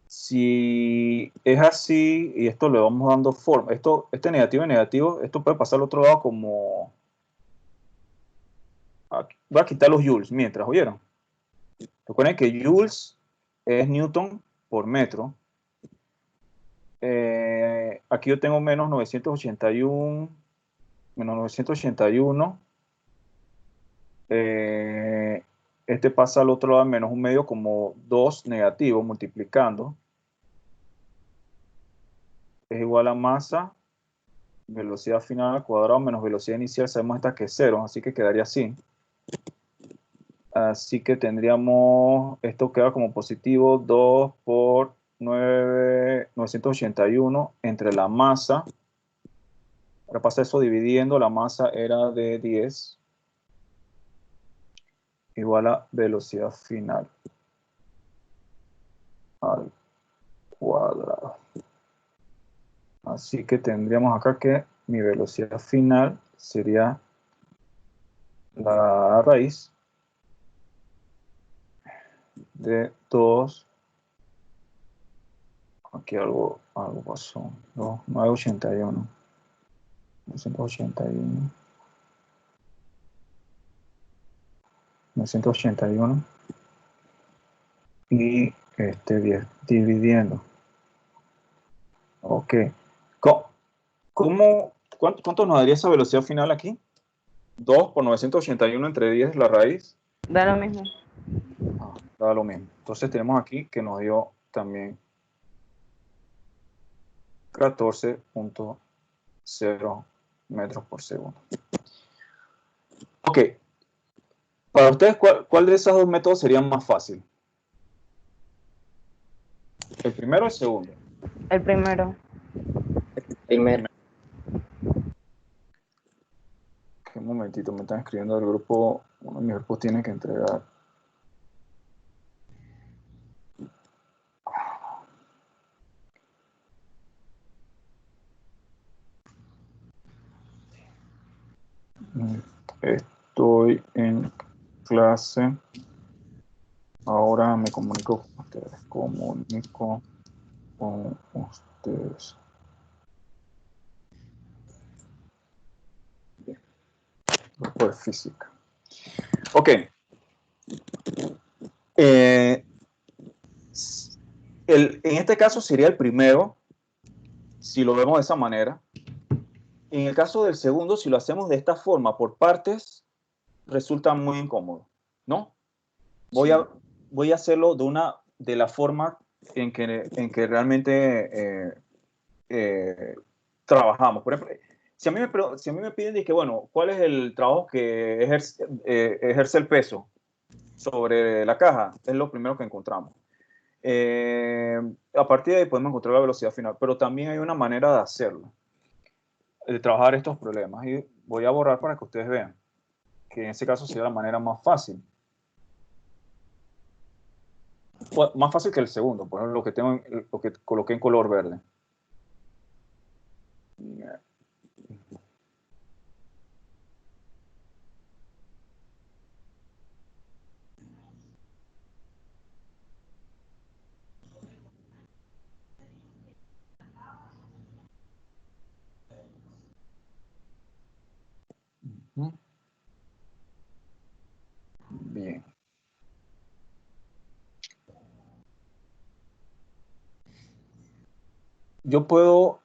Si es así, y esto le vamos dando forma, este negativo y negativo, esto puede pasar al otro lado como... Voy a quitar los joules mientras, ¿oyeron? Recuerden que joules es newton por metro. Aquí yo tengo menos 981, menos 981. Este pasa al otro lado, menos un medio como 2 negativo, multiplicando. Es igual a masa, velocidad final al cuadrado, menos velocidad inicial, sabemos esta que es 0, así que quedaría así. Así que tendríamos, esto queda como positivo 2 por 981 entre la masa. Ahora pasa eso dividiendo, la masa era de 10, igual a velocidad final al cuadrado. Así que tendríamos acá que mi velocidad final sería la raíz de 2. Aquí algo pasó. 981. 981. 981. Y 10 dividiendo. Ok. ¿Cuánto nos daría esa velocidad final aquí? 2 por 981 entre 10 la raíz. Da lo mismo. Da lo mismo. Entonces tenemos aquí que nos dio también 14.0 metros por segundo. Ok. Para ustedes, ¿cuál de esos dos métodos sería más fácil? ¿El primero o el segundo? El primero. Primero. Un momentito, me están escribiendo del grupo. Uno de mis grupos tiene que entregar. Estoy en clase. Ahora me comunico con ustedes. Comunico con ustedes. Bien. Grupo de física. Ok. En este caso sería el primero, si lo vemos de esa manera. En el caso del segundo, si lo hacemos de esta forma, por partes, resulta muy incómodo, ¿no? Voy a hacerlo de la forma en que realmente trabajamos. Por ejemplo, si a mí me piden, dije, bueno, ¿cuál es el trabajo que ejerce el peso sobre la caja? Es lo primero que encontramos. A partir de ahí podemos encontrar la velocidad final, pero también hay una manera de hacerlo, de trabajar estos problemas. Y voy a borrar para que ustedes vean que en ese caso sería la manera más fácil. Más fácil que el segundo, por ejemplo, lo que coloqué en color verde. Bien. Yo puedo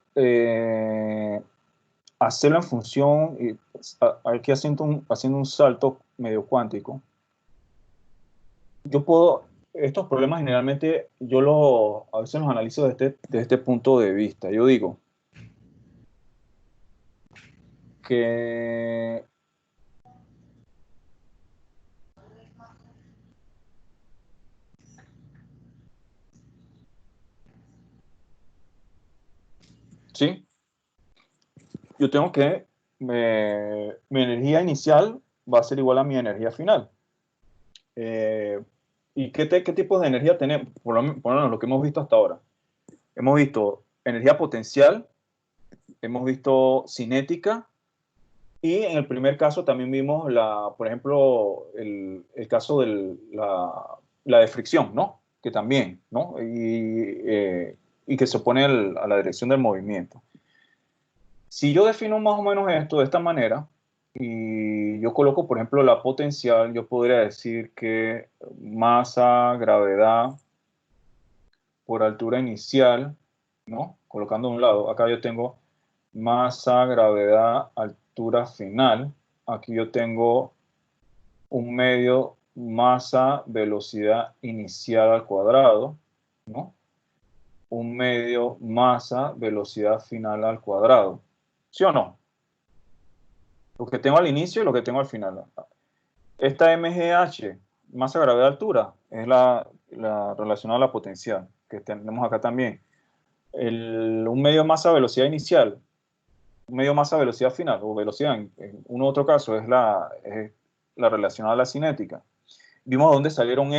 hacerlo en función, aquí haciendo un salto medio cuántico. Yo puedo, estos problemas generalmente a veces los analizo desde este punto de vista. Yo digo que ¿sí? Yo tengo que, mi energía inicial va a ser igual a mi energía final. ¿Y qué tipos de energía tenemos? Por lo menos lo que hemos visto hasta ahora. Hemos visto energía potencial, hemos visto cinética, y en el primer caso también vimos, por ejemplo, el caso de la de fricción, ¿no? Que también, ¿no? Y que se opone a la dirección del movimiento. Si yo defino más o menos esto de esta manera, y yo coloco, por ejemplo, la potencial, yo podría decir que masa, gravedad por altura inicial, ¿no? Colocando a un lado, acá yo tengo masa, gravedad, altura final. Aquí yo tengo un medio, masa, velocidad inicial al cuadrado, ¿no? Un medio, masa, velocidad final al cuadrado. ¿Sí o no? Lo que tengo al inicio y lo que tengo al final. Esta MGH, masa, gravedad, altura, es la relacionada a la potencial, que tenemos acá también. Un medio, masa, velocidad inicial, un medio, masa, velocidad final, o velocidad, en uno u otro caso, es la relacionada a la cinética. Vimos dónde salieron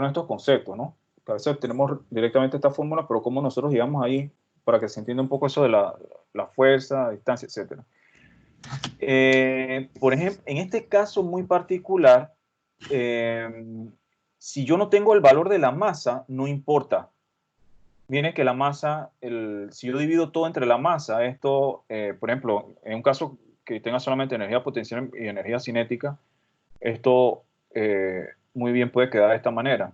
estos conceptos, ¿no? A veces tenemos directamente esta fórmula, pero cómo nosotros llegamos ahí para que se entienda un poco eso de la fuerza, distancia, etc. Por ejemplo, en este caso muy particular, si yo no tengo el valor de la masa, no importa. Viene que la masa, si yo divido todo entre la masa, esto, por ejemplo, en un caso que tenga solamente energía potencial y energía cinética, esto muy bien puede quedar de esta manera.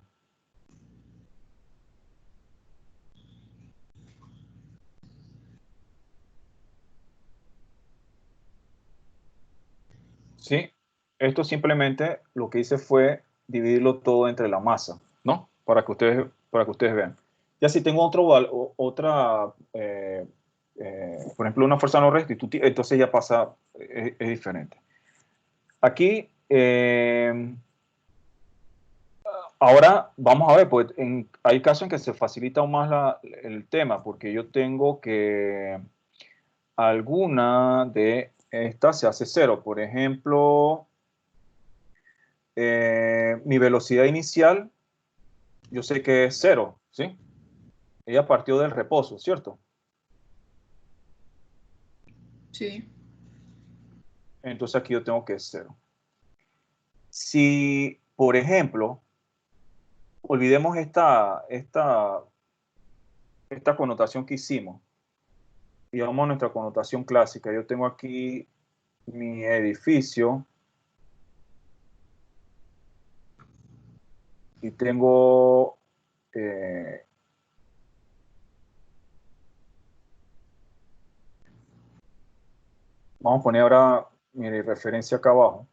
¿Sí? Esto simplemente lo que hice fue dividirlo todo entre la masa, ¿no? Para que ustedes vean. Ya si tengo por ejemplo, una fuerza no restitutiva, entonces ya pasa, es diferente. Aquí, ahora vamos a ver, pues hay casos en que se facilita aún más el tema, porque yo tengo que alguna de estas se hace cero. Por ejemplo, mi velocidad inicial, yo sé que es cero, ¿sí? Ella partió del reposo, ¿cierto? Sí. Entonces aquí yo tengo que es cero. Si, por ejemplo, olvidemos esta connotación que hicimos y vamos a nuestra connotación clásica. Yo tengo aquí mi edificio y tengo vamos a poner ahora mi referencia acá abajo.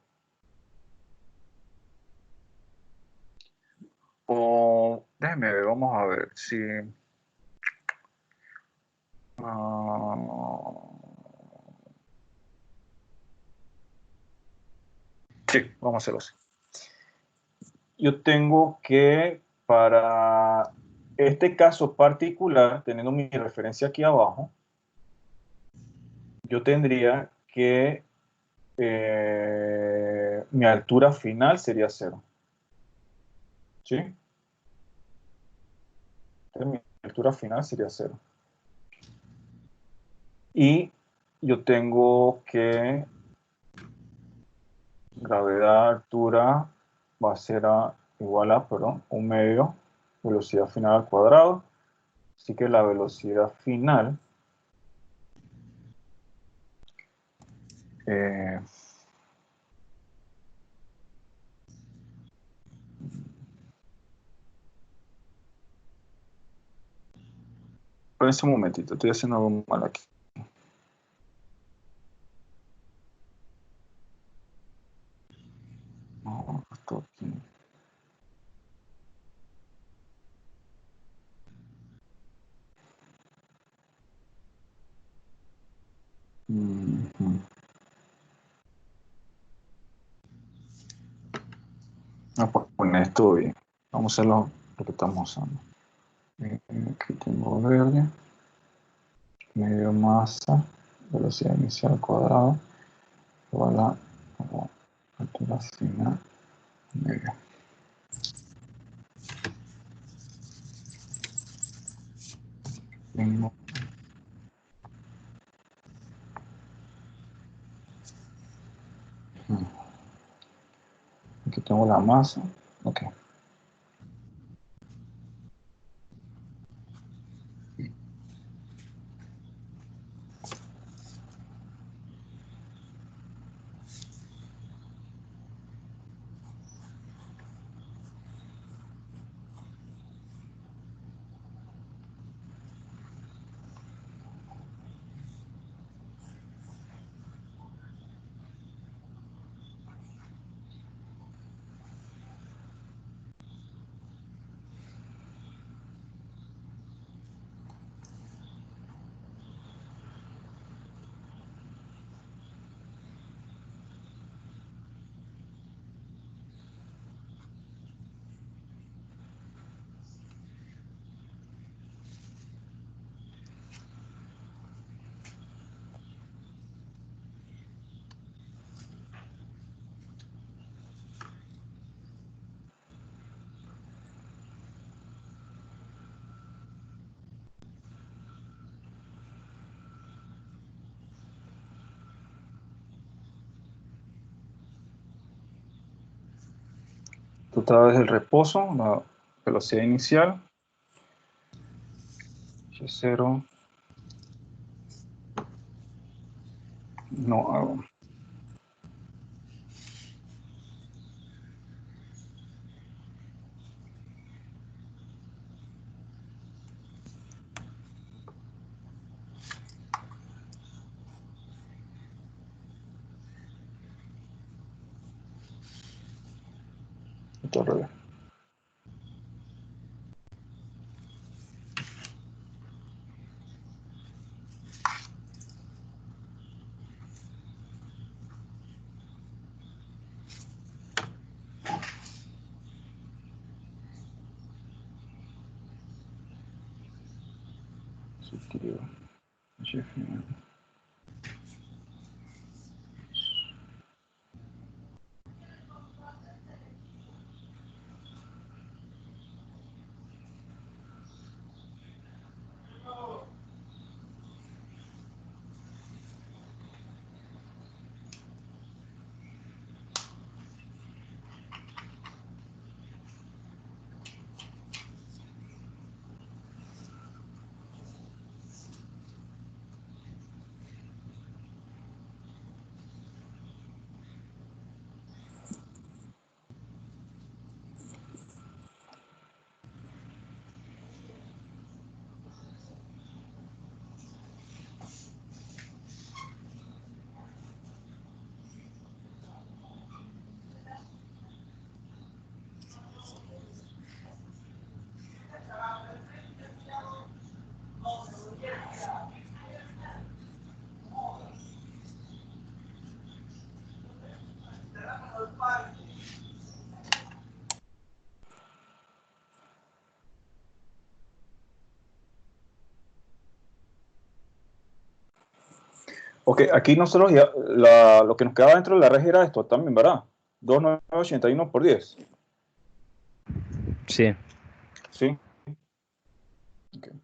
Déjenme ver, vamos a ver si... sí, vamos a hacerlo así. Yo tengo que, para este caso particular, teniendo mi referencia aquí abajo, yo tendría que mi altura final sería 0. ¿Sí? Entonces, mi altura final sería 0. Y yo tengo que gravedad, altura, va a ser igual a, perdón, un medio, velocidad final al cuadrado. Así que la velocidad final espérense un momentito, estoy haciendo algo mal aquí. No, esto aquí. Vamos a poner esto bien. Vamos a hacer lo que estamos usando. Aquí tengo verde. medio masa, velocidad inicial al cuadrado, igual a altura final medio. Tengo aquí tengo la masa, ok. Otra vez el reposo, la velocidad inicial, G0, no hago. Esto al revés. Positivo. G final. Ok, aquí nosotros ya, lo que nos quedaba dentro de la red era esto también, ¿verdad? 2,981 por 10. Sí. Sí. Okay.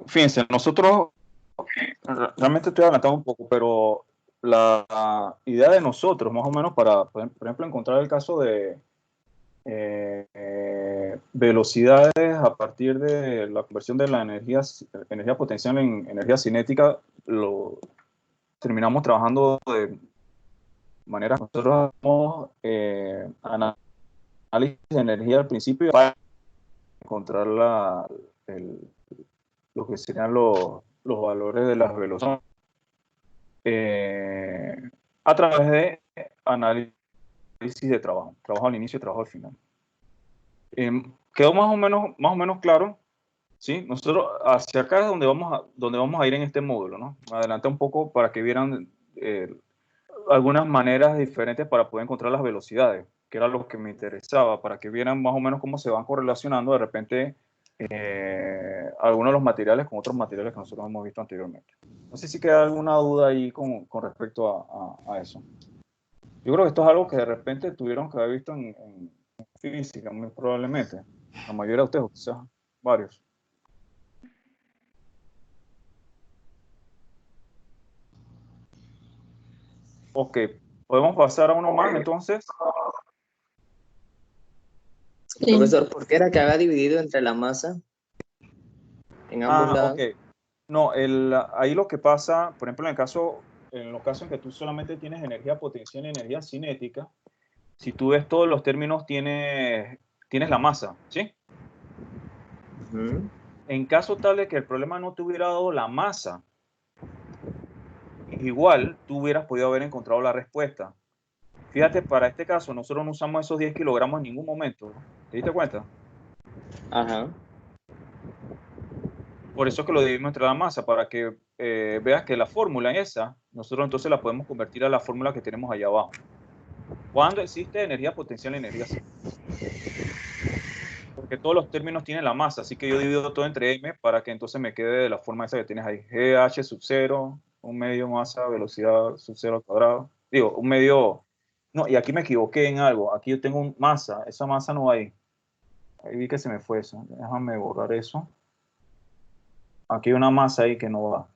Fíjense, nosotros realmente estoy adelantando un poco, pero la idea de nosotros, más o menos, para, por ejemplo, encontrar el caso de velocidades a partir de la conversión de la energía potencial en energía cinética, lo terminamos trabajando de manera, nosotros hacemos análisis energía al principio para encontrar lo que serían los valores de las velocidades a través de análisis de trabajo al inicio y trabajo al final. Quedó más o menos claro, ¿sí? Nosotros hacia acá es donde vamos a ir en este módulo, ¿no? Adelante un poco para que vieran algunas maneras diferentes para poder encontrar las velocidades, que era lo que me interesaba, para que vieran más o menos cómo se van correlacionando de repente algunos de los materiales con otros materiales que nosotros hemos visto anteriormente. No sé si queda alguna duda ahí con respecto a eso. Yo creo que esto es algo que de repente tuvieron que haber visto en física, muy probablemente. La mayoría de ustedes, o quizás varios. Ok, podemos pasar a uno más entonces. Sí. Profesor, ¿por qué era que había dividido entre la masa en ambos lados? Ok. No, ahí lo que pasa, por ejemplo, en los casos en que tú solamente tienes energía potencial y energía cinética, si tú ves todos los términos, tienes la masa, ¿sí? Ujú. En caso tal de que el problema no te hubiera dado la masa, igual tú hubieras podido haber encontrado la respuesta. Fíjate, para este caso, nosotros no usamos esos 10 kilogramos en ningún momento. ¿Te diste cuenta? Ajá. Por eso es que lo dividimos entre la masa, para que veas que la fórmula esa, nosotros entonces la podemos convertir a la fórmula que tenemos allá abajo. ¿Cuándo existe energía potencial y energía cinética? Porque todos los términos tienen la masa, así que yo divido todo entre m para que entonces me quede de la forma esa que tienes ahí. GH sub 0, un medio masa, velocidad sub 0 al cuadrado. Digo, un medio... No, y aquí me equivoqué en algo. Aquí yo tengo masa, esa masa no va ahí. Ahí vi que se me fue eso. Déjame borrar eso. Aquí hay una masa ahí que no va.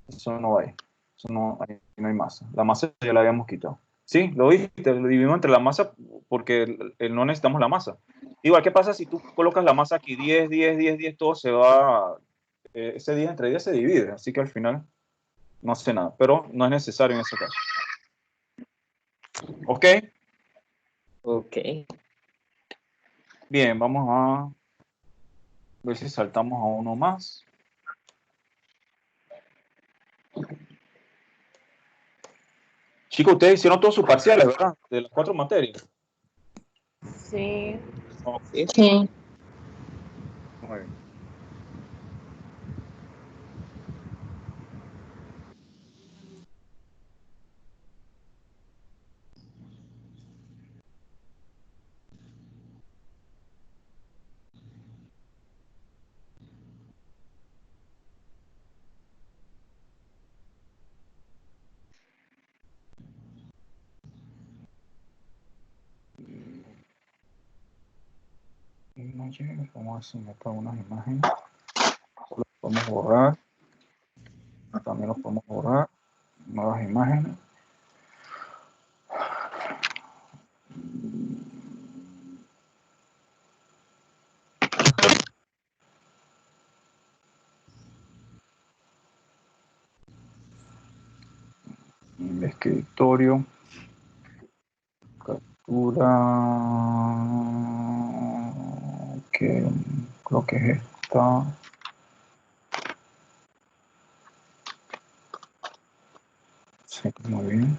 Eso no va ahí. Eso no, ahí no hay masa. La masa ya la habíamos quitado. Sí, lo viste, lo dividimos entre la masa porque no necesitamos la masa. Igual, ¿qué pasa si tú colocas la masa aquí? 10, 10, 10, 10, todo se va, ese 10 entre 10 se divide, así que al final no hace nada, pero no es necesario en ese caso. ¿Ok? Ok. Bien, vamos a ver si saltamos a uno más. Chicos, ustedes hicieron todos sus parciales, ¿verdad? De las 4 materias. Sí. Ok, Sí. muy bien. Imágenes, vamos a enseñar para unas imágenes. Los podemos borrar. También los podemos borrar. Nuevas imágenes. El escritorio. Captura. Que creo que es esta. Sí, muy bien.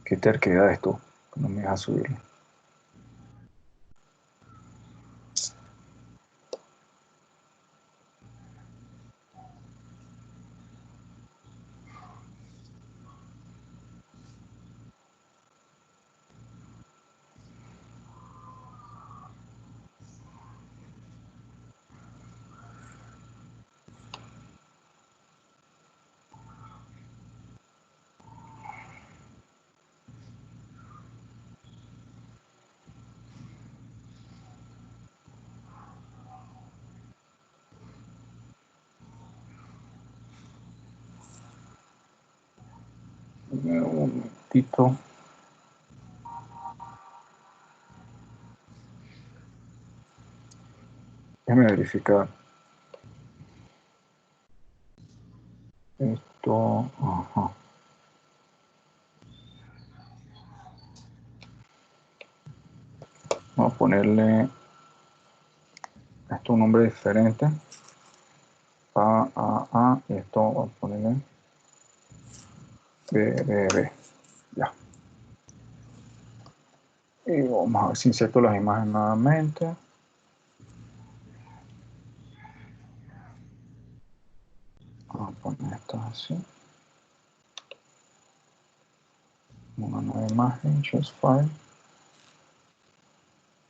Qué terquedad esto. No me deja subir. Un momentito. Déjame verificar. Esto, ajá. Vamos a ponerle esto un nombre diferente. A, y esto vamos a ponerle B. Ya. Y vamos a ver si inserto las imágenes nuevamente. Vamos a poner esto así. Una nueva imagen, choose file.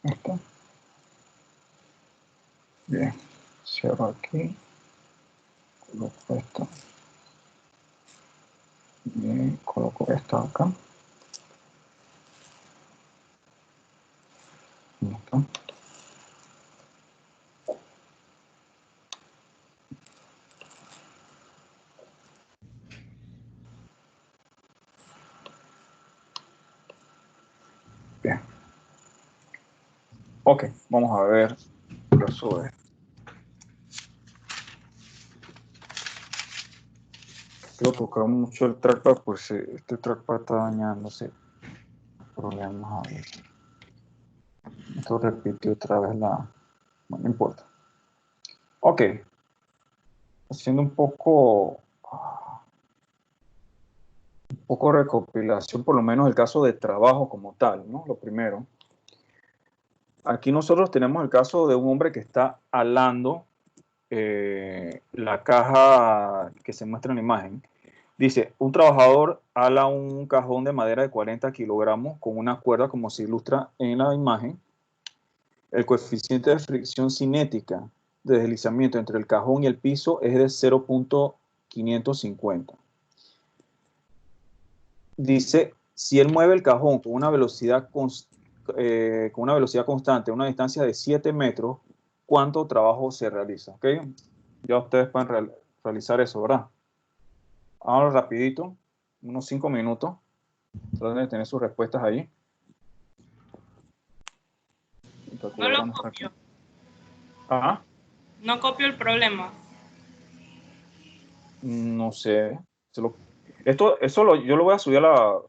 Esta. Bien. Cierro aquí. Coloco esto. Bien. Coloco esto acá. Listo. Bien. Ok, vamos a ver lo sube. Quiero tocar mucho el trackpad, pues este trackpad está dañándose. Problemas a ver. Esto repite otra vez la. Bueno, no importa. Ok. Haciendo un poco recopilación, por lo menos el caso de trabajo como tal, ¿no? Lo primero. Aquí nosotros tenemos el caso de un hombre que está alando la caja que se muestra en la imagen. Dice, un trabajador ala un cajón de madera de 40 kilogramos con una cuerda como se ilustra en la imagen. El coeficiente de fricción cinética de deslizamiento entre el cajón y el piso es de 0.550. Dice, si él mueve el cajón con una velocidad constante a una distancia de 7 metros, ¿cuánto trabajo se realiza? ¿Okay? Ya ustedes pueden realizar eso, ¿verdad? Ahora rapidito, unos 5 minutos. Traten de tener sus respuestas ahí. No lo copio. Ajá. No copio el problema. No sé. Yo lo voy a subir a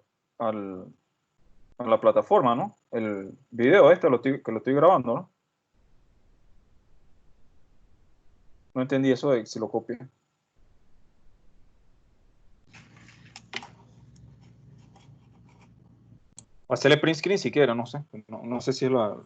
la plataforma, ¿no? El video que lo estoy grabando, ¿no? No entendí eso de si lo copio. Hacerle print screen si quiera, no sé. No sé si es la.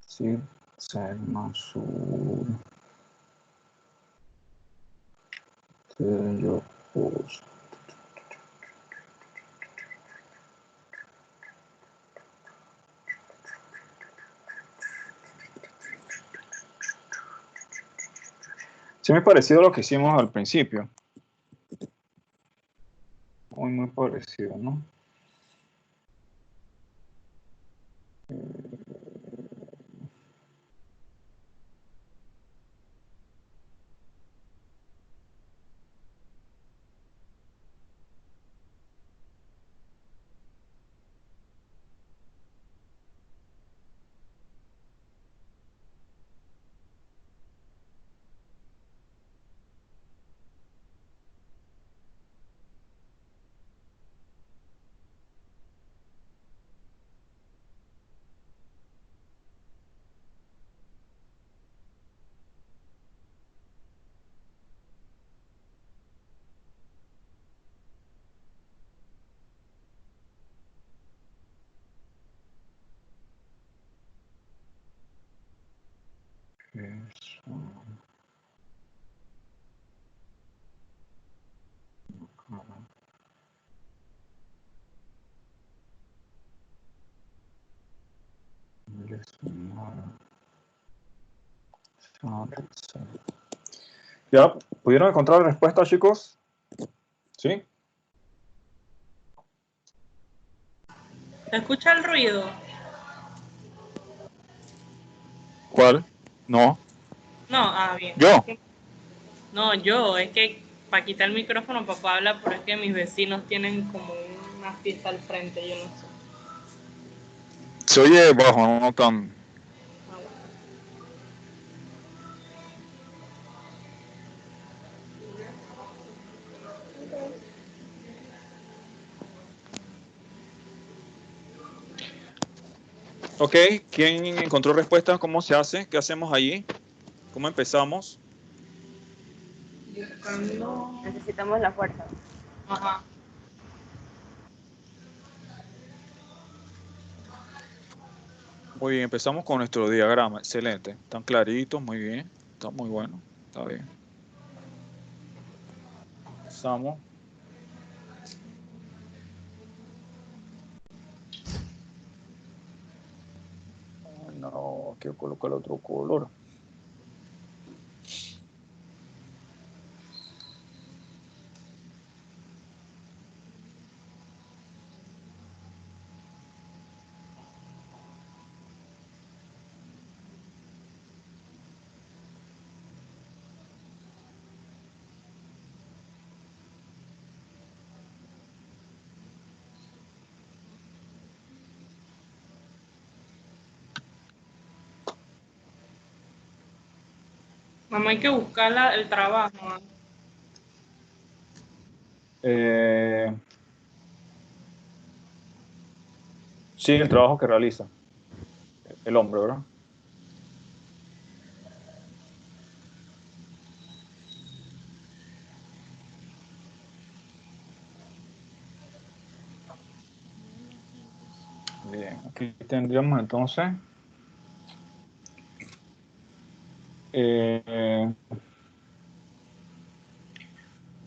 Sí, ser más yo pues. Sí, me ha parecido lo que hicimos al principio. Muy parecido, ¿no? Eso. ¿Ya pudieron encontrar la respuesta, chicos? ¿Sí? ¿Se escucha el ruido? ¿Cuál? No. No, bien. ¿Yo? No, es que para quitar el micrófono papá habla, pero es que mis vecinos tienen como una fiesta al frente, yo no sé. Se oye bajo, no tan... Ah, bueno. Ok, ¿quién encontró respuesta? ¿Cómo se hace? ¿Qué hacemos allí? ¿Cómo empezamos? Buscando. Necesitamos la fuerza. Ajá. Muy bien, empezamos con nuestro diagrama. Excelente. Están claritos, muy bien. Está muy bueno. Está bien. Empezamos. Ay, no, quiero colocar otro color. Mamá, hay que buscar el trabajo. ¿No? Sí, el trabajo que realiza el hombre, ¿verdad? Bien, aquí tendríamos entonces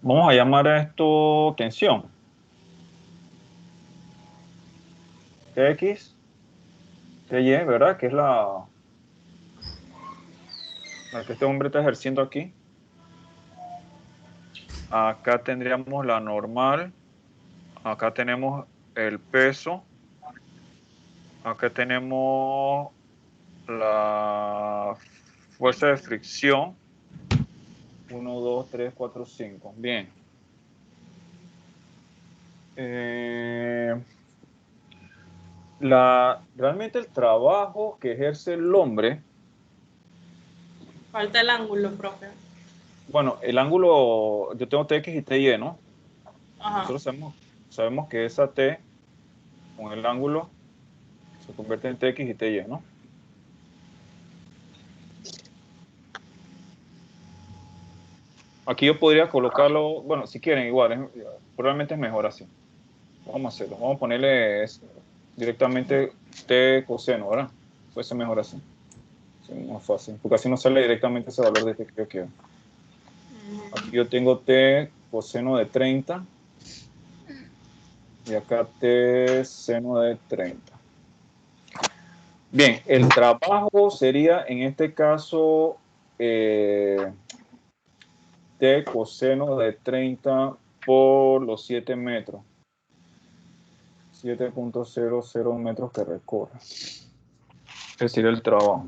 vamos a llamar a esto tensión. X, TY, ¿verdad? Que es la que este hombre está ejerciendo aquí. Acá tendríamos la normal. Acá tenemos el peso. Acá tenemos la fuerza de fricción. 1, 2, 3, 4, 5. Bien. Realmente el trabajo que ejerce el hombre, Falta el ángulo, profe. bueno, el ángulo, yo tengo TX y TY, ¿no? Ajá. Nosotros sabemos que esa T con el ángulo se convierte en TX y TY, ¿no? Aquí yo podría colocarlo, bueno, si quieren igual, probablemente es mejor así. Vamos a hacerlo, vamos a ponerle directamente T coseno, ¿verdad? Puede ser mejor así. Sí, más fácil, porque así no sale directamente ese valor de T que yo quiero. Aquí yo tengo T coseno de 30 y acá T seno de 30. Bien, el trabajo sería en este caso T coseno de 30 por los 7 metros. 7.00 metros que recorre. Es decir, el trabajo.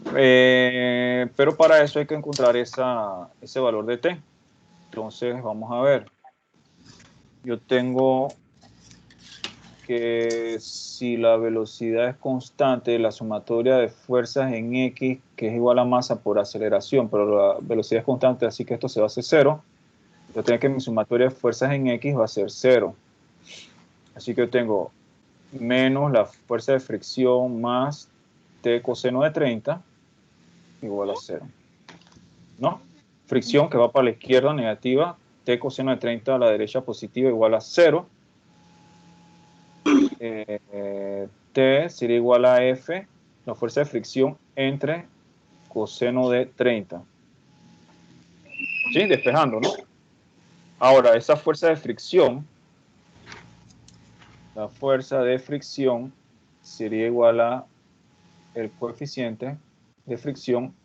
Pero para eso hay que encontrar ese valor de T. Entonces, vamos a ver. Yo tengo que si la velocidad es constante, la sumatoria de fuerzas en X, que es igual a masa por aceleración, pero la velocidad es constante, así que esto se va a hacer 0. Yo tengo que mi sumatoria de fuerzas en X va a ser 0. Así que yo tengo menos la fuerza de fricción más T coseno de 30 igual a 0. ¿No? Fricción que va para la izquierda negativa, T coseno de 30 a la derecha positiva igual a 0. T sería igual a F, la fuerza de fricción entre coseno de 30. ¿Sí? Despejando, ¿no? Ahora, esa fuerza de fricción, la fuerza de fricción sería igual a el coeficiente de fricción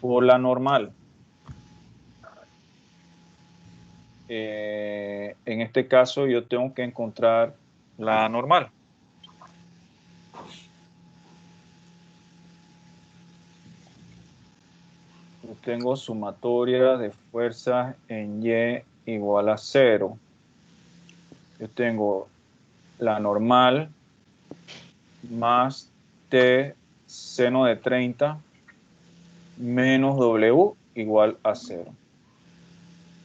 por la normal. En este caso yo tengo que encontrar la normal. Yo tengo sumatoria de fuerzas en Y igual a 0. Yo tengo la normal más T seno de 30 menos W igual a 0.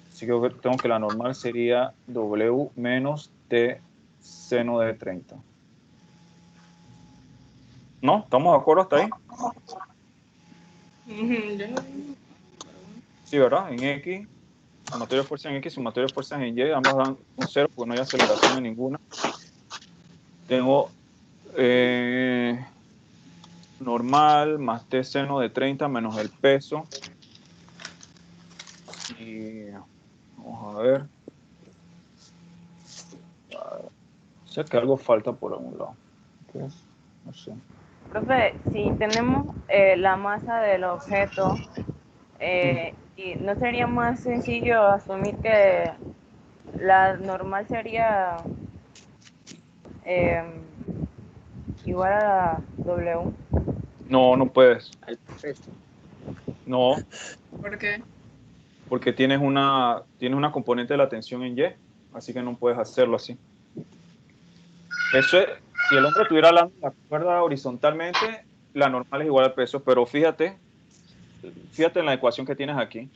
Así que tengo que la normal sería W menos T seno de 30. ¿No? ¿Estamos de acuerdo hasta ahí? Sí, ¿verdad? En X, sumatoria de fuerzas en X, sumatoria de fuerzas en Y, ambas dan un 0 porque no hay aceleración en ninguna. Tengo normal más T seno de 30 menos el peso. Y vamos a ver. Sé que algo falta por algún lado. ¿Qué es? No sé. Profe, si tenemos la masa del objeto, y ¿no sería más sencillo asumir que la normal sería igual a la W? No, no puedes. Al peso. No, ¿Por qué? porque tienes una componente de la tensión en Y, así que no puedes hacerlo así. Eso es, si el hombre estuviera hablando la cuerda horizontalmente, la normal es igual al peso, pero fíjate en la ecuación que tienes aquí.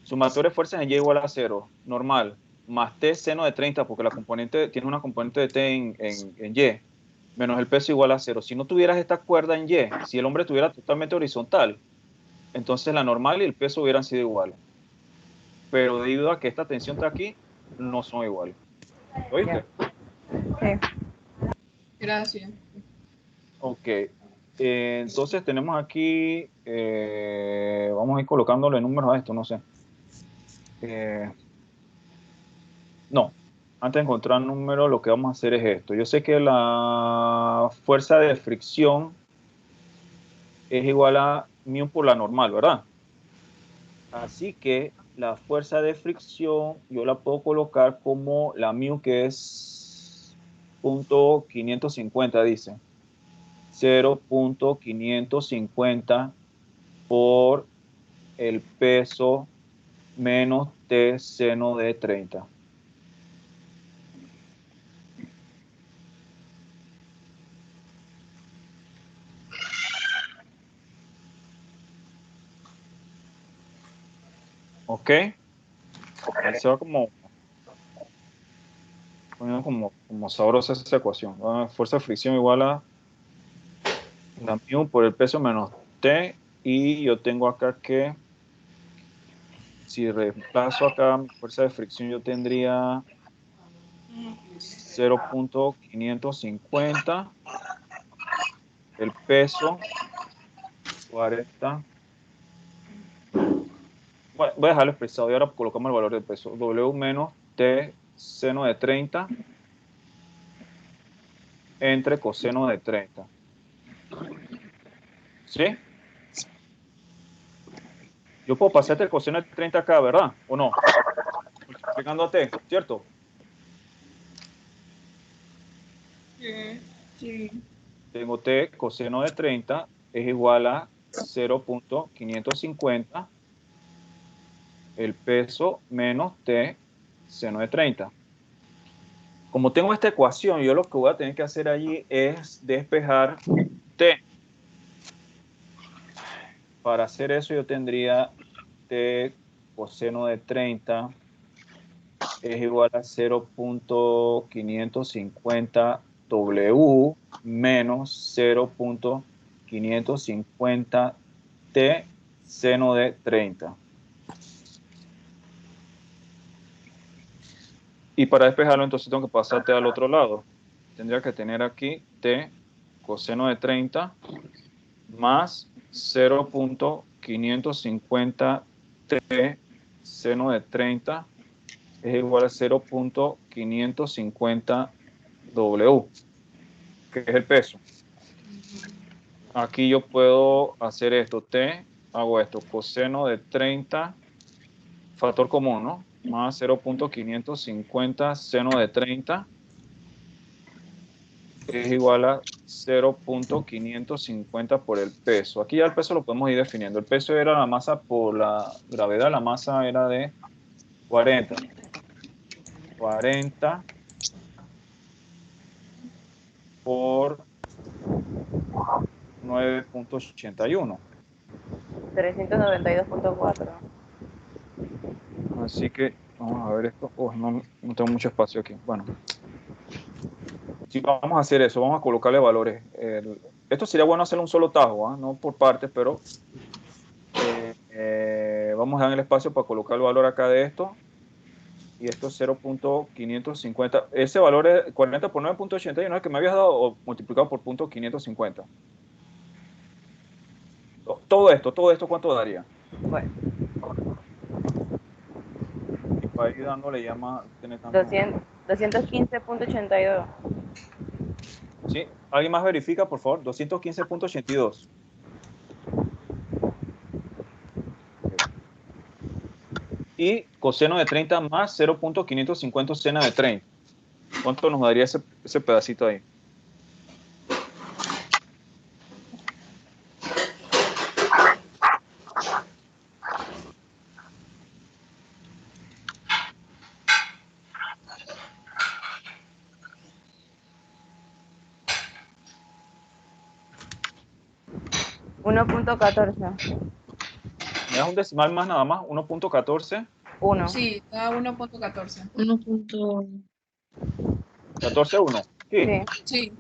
Sumatoria de fuerzas en Y igual a 0, normal, más T seno de 30, porque la componente tiene una componente de T en Y, menos el peso igual a 0. Si no tuvieras esta cuerda en Y, si el hombre estuviera totalmente horizontal, entonces la normal y el peso hubieran sido iguales. Pero debido a que esta tensión está aquí, no son iguales. ¿Oíste? Sí. Gracias. Ok. Entonces tenemos aquí, vamos a ir colocándole números a esto, no sé. No, antes de encontrar números, lo que vamos a hacer es esto. Yo sé que la fuerza de fricción es igual a μ por la normal, ¿verdad? Así que la fuerza de fricción yo la puedo colocar como la μ, que es 0.550, dice. 0.550 por el peso menos T seno de 30. ¿Ok? Se va como poniendo como sabrosa esa ecuación. Fuerza de fricción igual a la μ por el peso menos T, y yo tengo acá que si reemplazo acá mi fuerza de fricción, yo tendría 0.550, el peso 40. Bueno, voy a dejarlo expresado y ahora colocamos el valor del peso. W menos T seno de 30 entre coseno de 30. ¿Sí? Yo puedo pasarte el coseno de 30 acá, ¿verdad? ¿O no? Multiplicando a t, ¿cierto? Sí. Tengo t coseno de 30 es igual a 0.550 el peso menos t seno de 30. Como tengo esta ecuación, yo lo que voy a tener que hacer allí es despejar t. Para hacer eso yo tendría t coseno de 30 es igual a 0.550 W menos 0.550 T seno de 30. Y para despejarlo entonces tengo que pasarte al otro lado. Tendría que tener aquí T coseno de 30 más 0.550 T seno de 30 es igual a 0.550 W, que es el peso. Aquí yo puedo hacer esto, T, hago esto, coseno de 30, factor común, ¿no? Más 0.550 seno de 30 es igual a 0.550 por el peso. Aquí ya el peso lo podemos ir definiendo. El peso era la masa por la gravedad, la masa era de 40. 40 por 9.81. 392.4. Así que vamos a ver esto. Oh, no tengo mucho espacio aquí. Bueno, sí, vamos a hacer eso. Vamos a colocarle valores. Esto sería bueno hacerlo un solo tajo, ¿eh? No por partes, pero vamos a dar el espacio para colocar el valor acá de esto. Y esto es 0.550. Ese valor es 40 por 9.81, que me habías dado, o multiplicado por 0.550. Todo esto, ¿cuánto daría? Bueno, Y para ir dándole llama, tener tanto. 215.82. ¿Sí? ¿Alguien más verifica, por favor? 215.82. Y coseno de 30 más 0.550 seno de 30. ¿Cuánto nos daría ese pedacito ahí? ¿Me das un decimal más nada más? 1.14. 1. Sí, da 1.14. 14.1. Sí. Sí. Sí.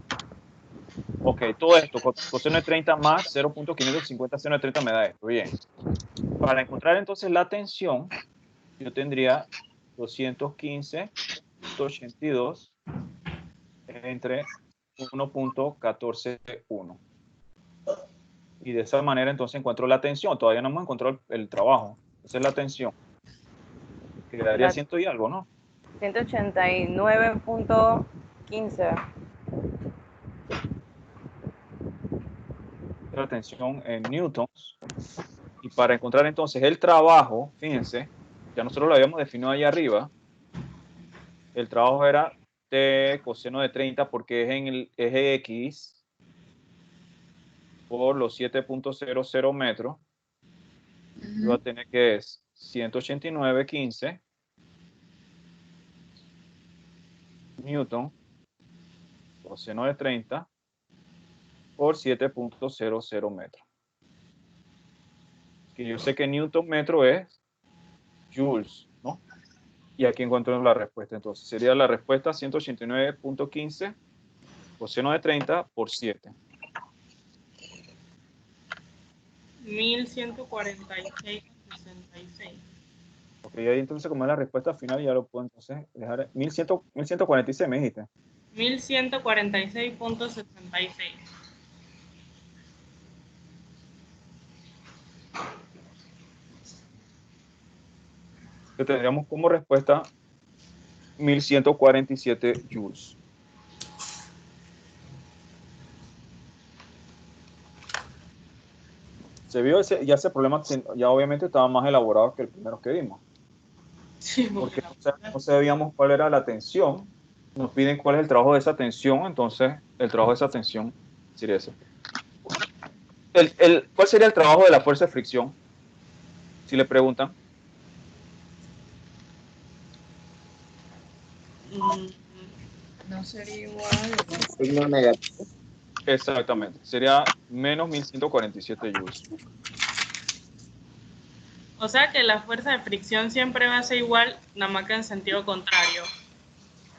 Ok, todo esto, coseno de 30 más 0.550 seno de 30 me da esto. Bien. Para encontrar entonces la tensión, yo tendría 215.82 entre 1.141. Y de esa manera entonces encuentro la tensión. Todavía no hemos encontrado el trabajo. Esa es la tensión. Que daría 100 y algo, ¿no? 189.15. La tensión en newtons. Y para encontrar entonces el trabajo, fíjense, ya nosotros lo habíamos definido ahí arriba. El trabajo era T coseno de 30 porque es en el eje X por los 7.00 metros. Yo voy a tener que es 189.15 newton coseno de 30 por 7.00 metros. Que yo sé que newton metro es joules, ¿no? Y aquí encuentro la respuesta. Entonces sería la respuesta 189.15 coseno de 30 por 7. 1146.66. Ok, ahí entonces como es la respuesta final ya lo puedo entonces dejar 1146 me dijiste. 1146.66. Que tendríamos como respuesta 1147 joules. Se vio ya ese problema, ya obviamente estaba más elaborado que el primero que vimos. Sí, Porque no sabíamos cuál era la tensión. Nos piden cuál es el trabajo de esa tensión, entonces el trabajo de esa tensión sería ese. ¿Cuál sería el trabajo de la fuerza de fricción? Si le preguntan. No sería igual. Signo negativo. Exactamente, sería menos 1147 joules. O sea que la fuerza de fricción siempre va a ser igual, nada más que en sentido contrario.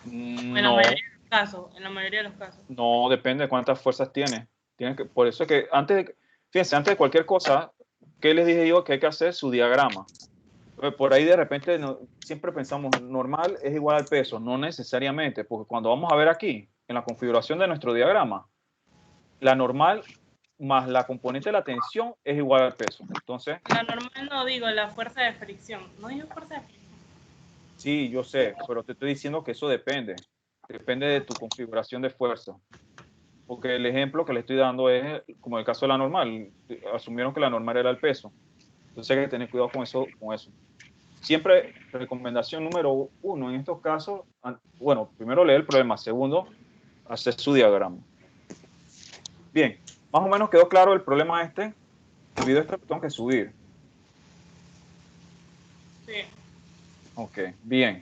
En la No, mayoría de los casos, en la mayoría de los casos. no, depende de cuántas fuerzas tiene. Por eso es que fíjense, antes de cualquier cosa, ¿qué les dije yo? Que hay que hacer su diagrama. Por ahí de repente siempre pensamos normal es igual al peso, no necesariamente, porque cuando vamos a ver aquí, en la configuración de nuestro diagrama, la normal más la componente de la tensión es igual al peso. Entonces, La normal no digo, la fuerza de fricción. No digo fuerza de fricción. sí, yo sé, pero te estoy diciendo que eso depende. Depende de tu configuración de fuerza. Porque el ejemplo que le estoy dando es como el caso de la normal. Asumieron que la normal era el peso. Entonces hay que tener cuidado con eso. Siempre, recomendación número 1 en estos casos, bueno, primero leer el problema. Segundo, hacer su diagrama. Bien, más o menos quedó claro el problema este. El video este lo tengo que subir. Sí. Ok, bien.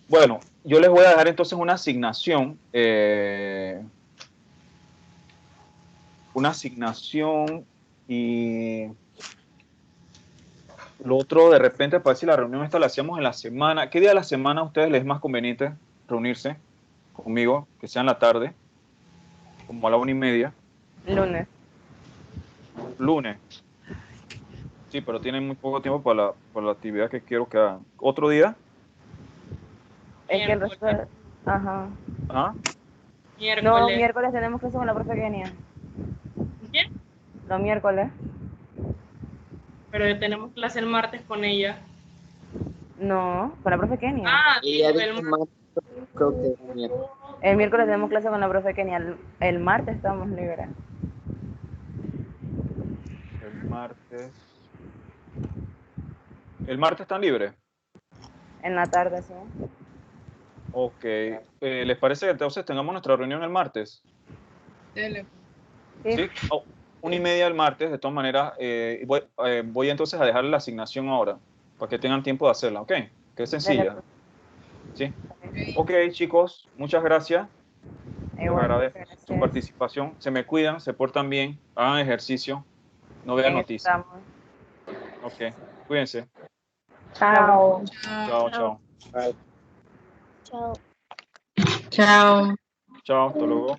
Bueno, yo les voy a dejar entonces una asignación. Y lo otro de repente para ver si la reunión esta la hacíamos en la semana. ¿Qué día de la semana a ustedes les es más conveniente reunirse conmigo? Que sea en la tarde, como a la 1:30. Lunes. Lunes. Sí, pero tienen muy poco tiempo para la actividad que quiero que hagan. ¿Otro día? Es que el resto de... Ajá. ¿Ah? No, Miércoles. miércoles tenemos clase con la profe Kenia. ¿Qué? Los miércoles. Pero tenemos clase el martes con ella. No, con la profe Kenia. Ah, Y sí, ya el dije más, creo que es miércoles. El miércoles tenemos clase con la profe Kenia. El martes estamos libres. El martes. ¿El martes están libres? En la tarde, sí. Ok. ¿Les parece que entonces tengamos nuestra reunión el martes? Tele. Sí. ¿Sí? 1:30 el martes, de todas maneras. Voy entonces a dejarle la asignación ahora, para que tengan tiempo de hacerla, ¿ok? Que es sencilla. ¿Sí? Ok, chicos, muchas gracias. Les Igual, agradezco gracias. su participación. Se me cuidan, se portan bien, hagan ejercicio, no vean noticias. Estamos. Ok, cuídense. Chao. Chao, chao. Chao. Chao. Chao, hasta luego.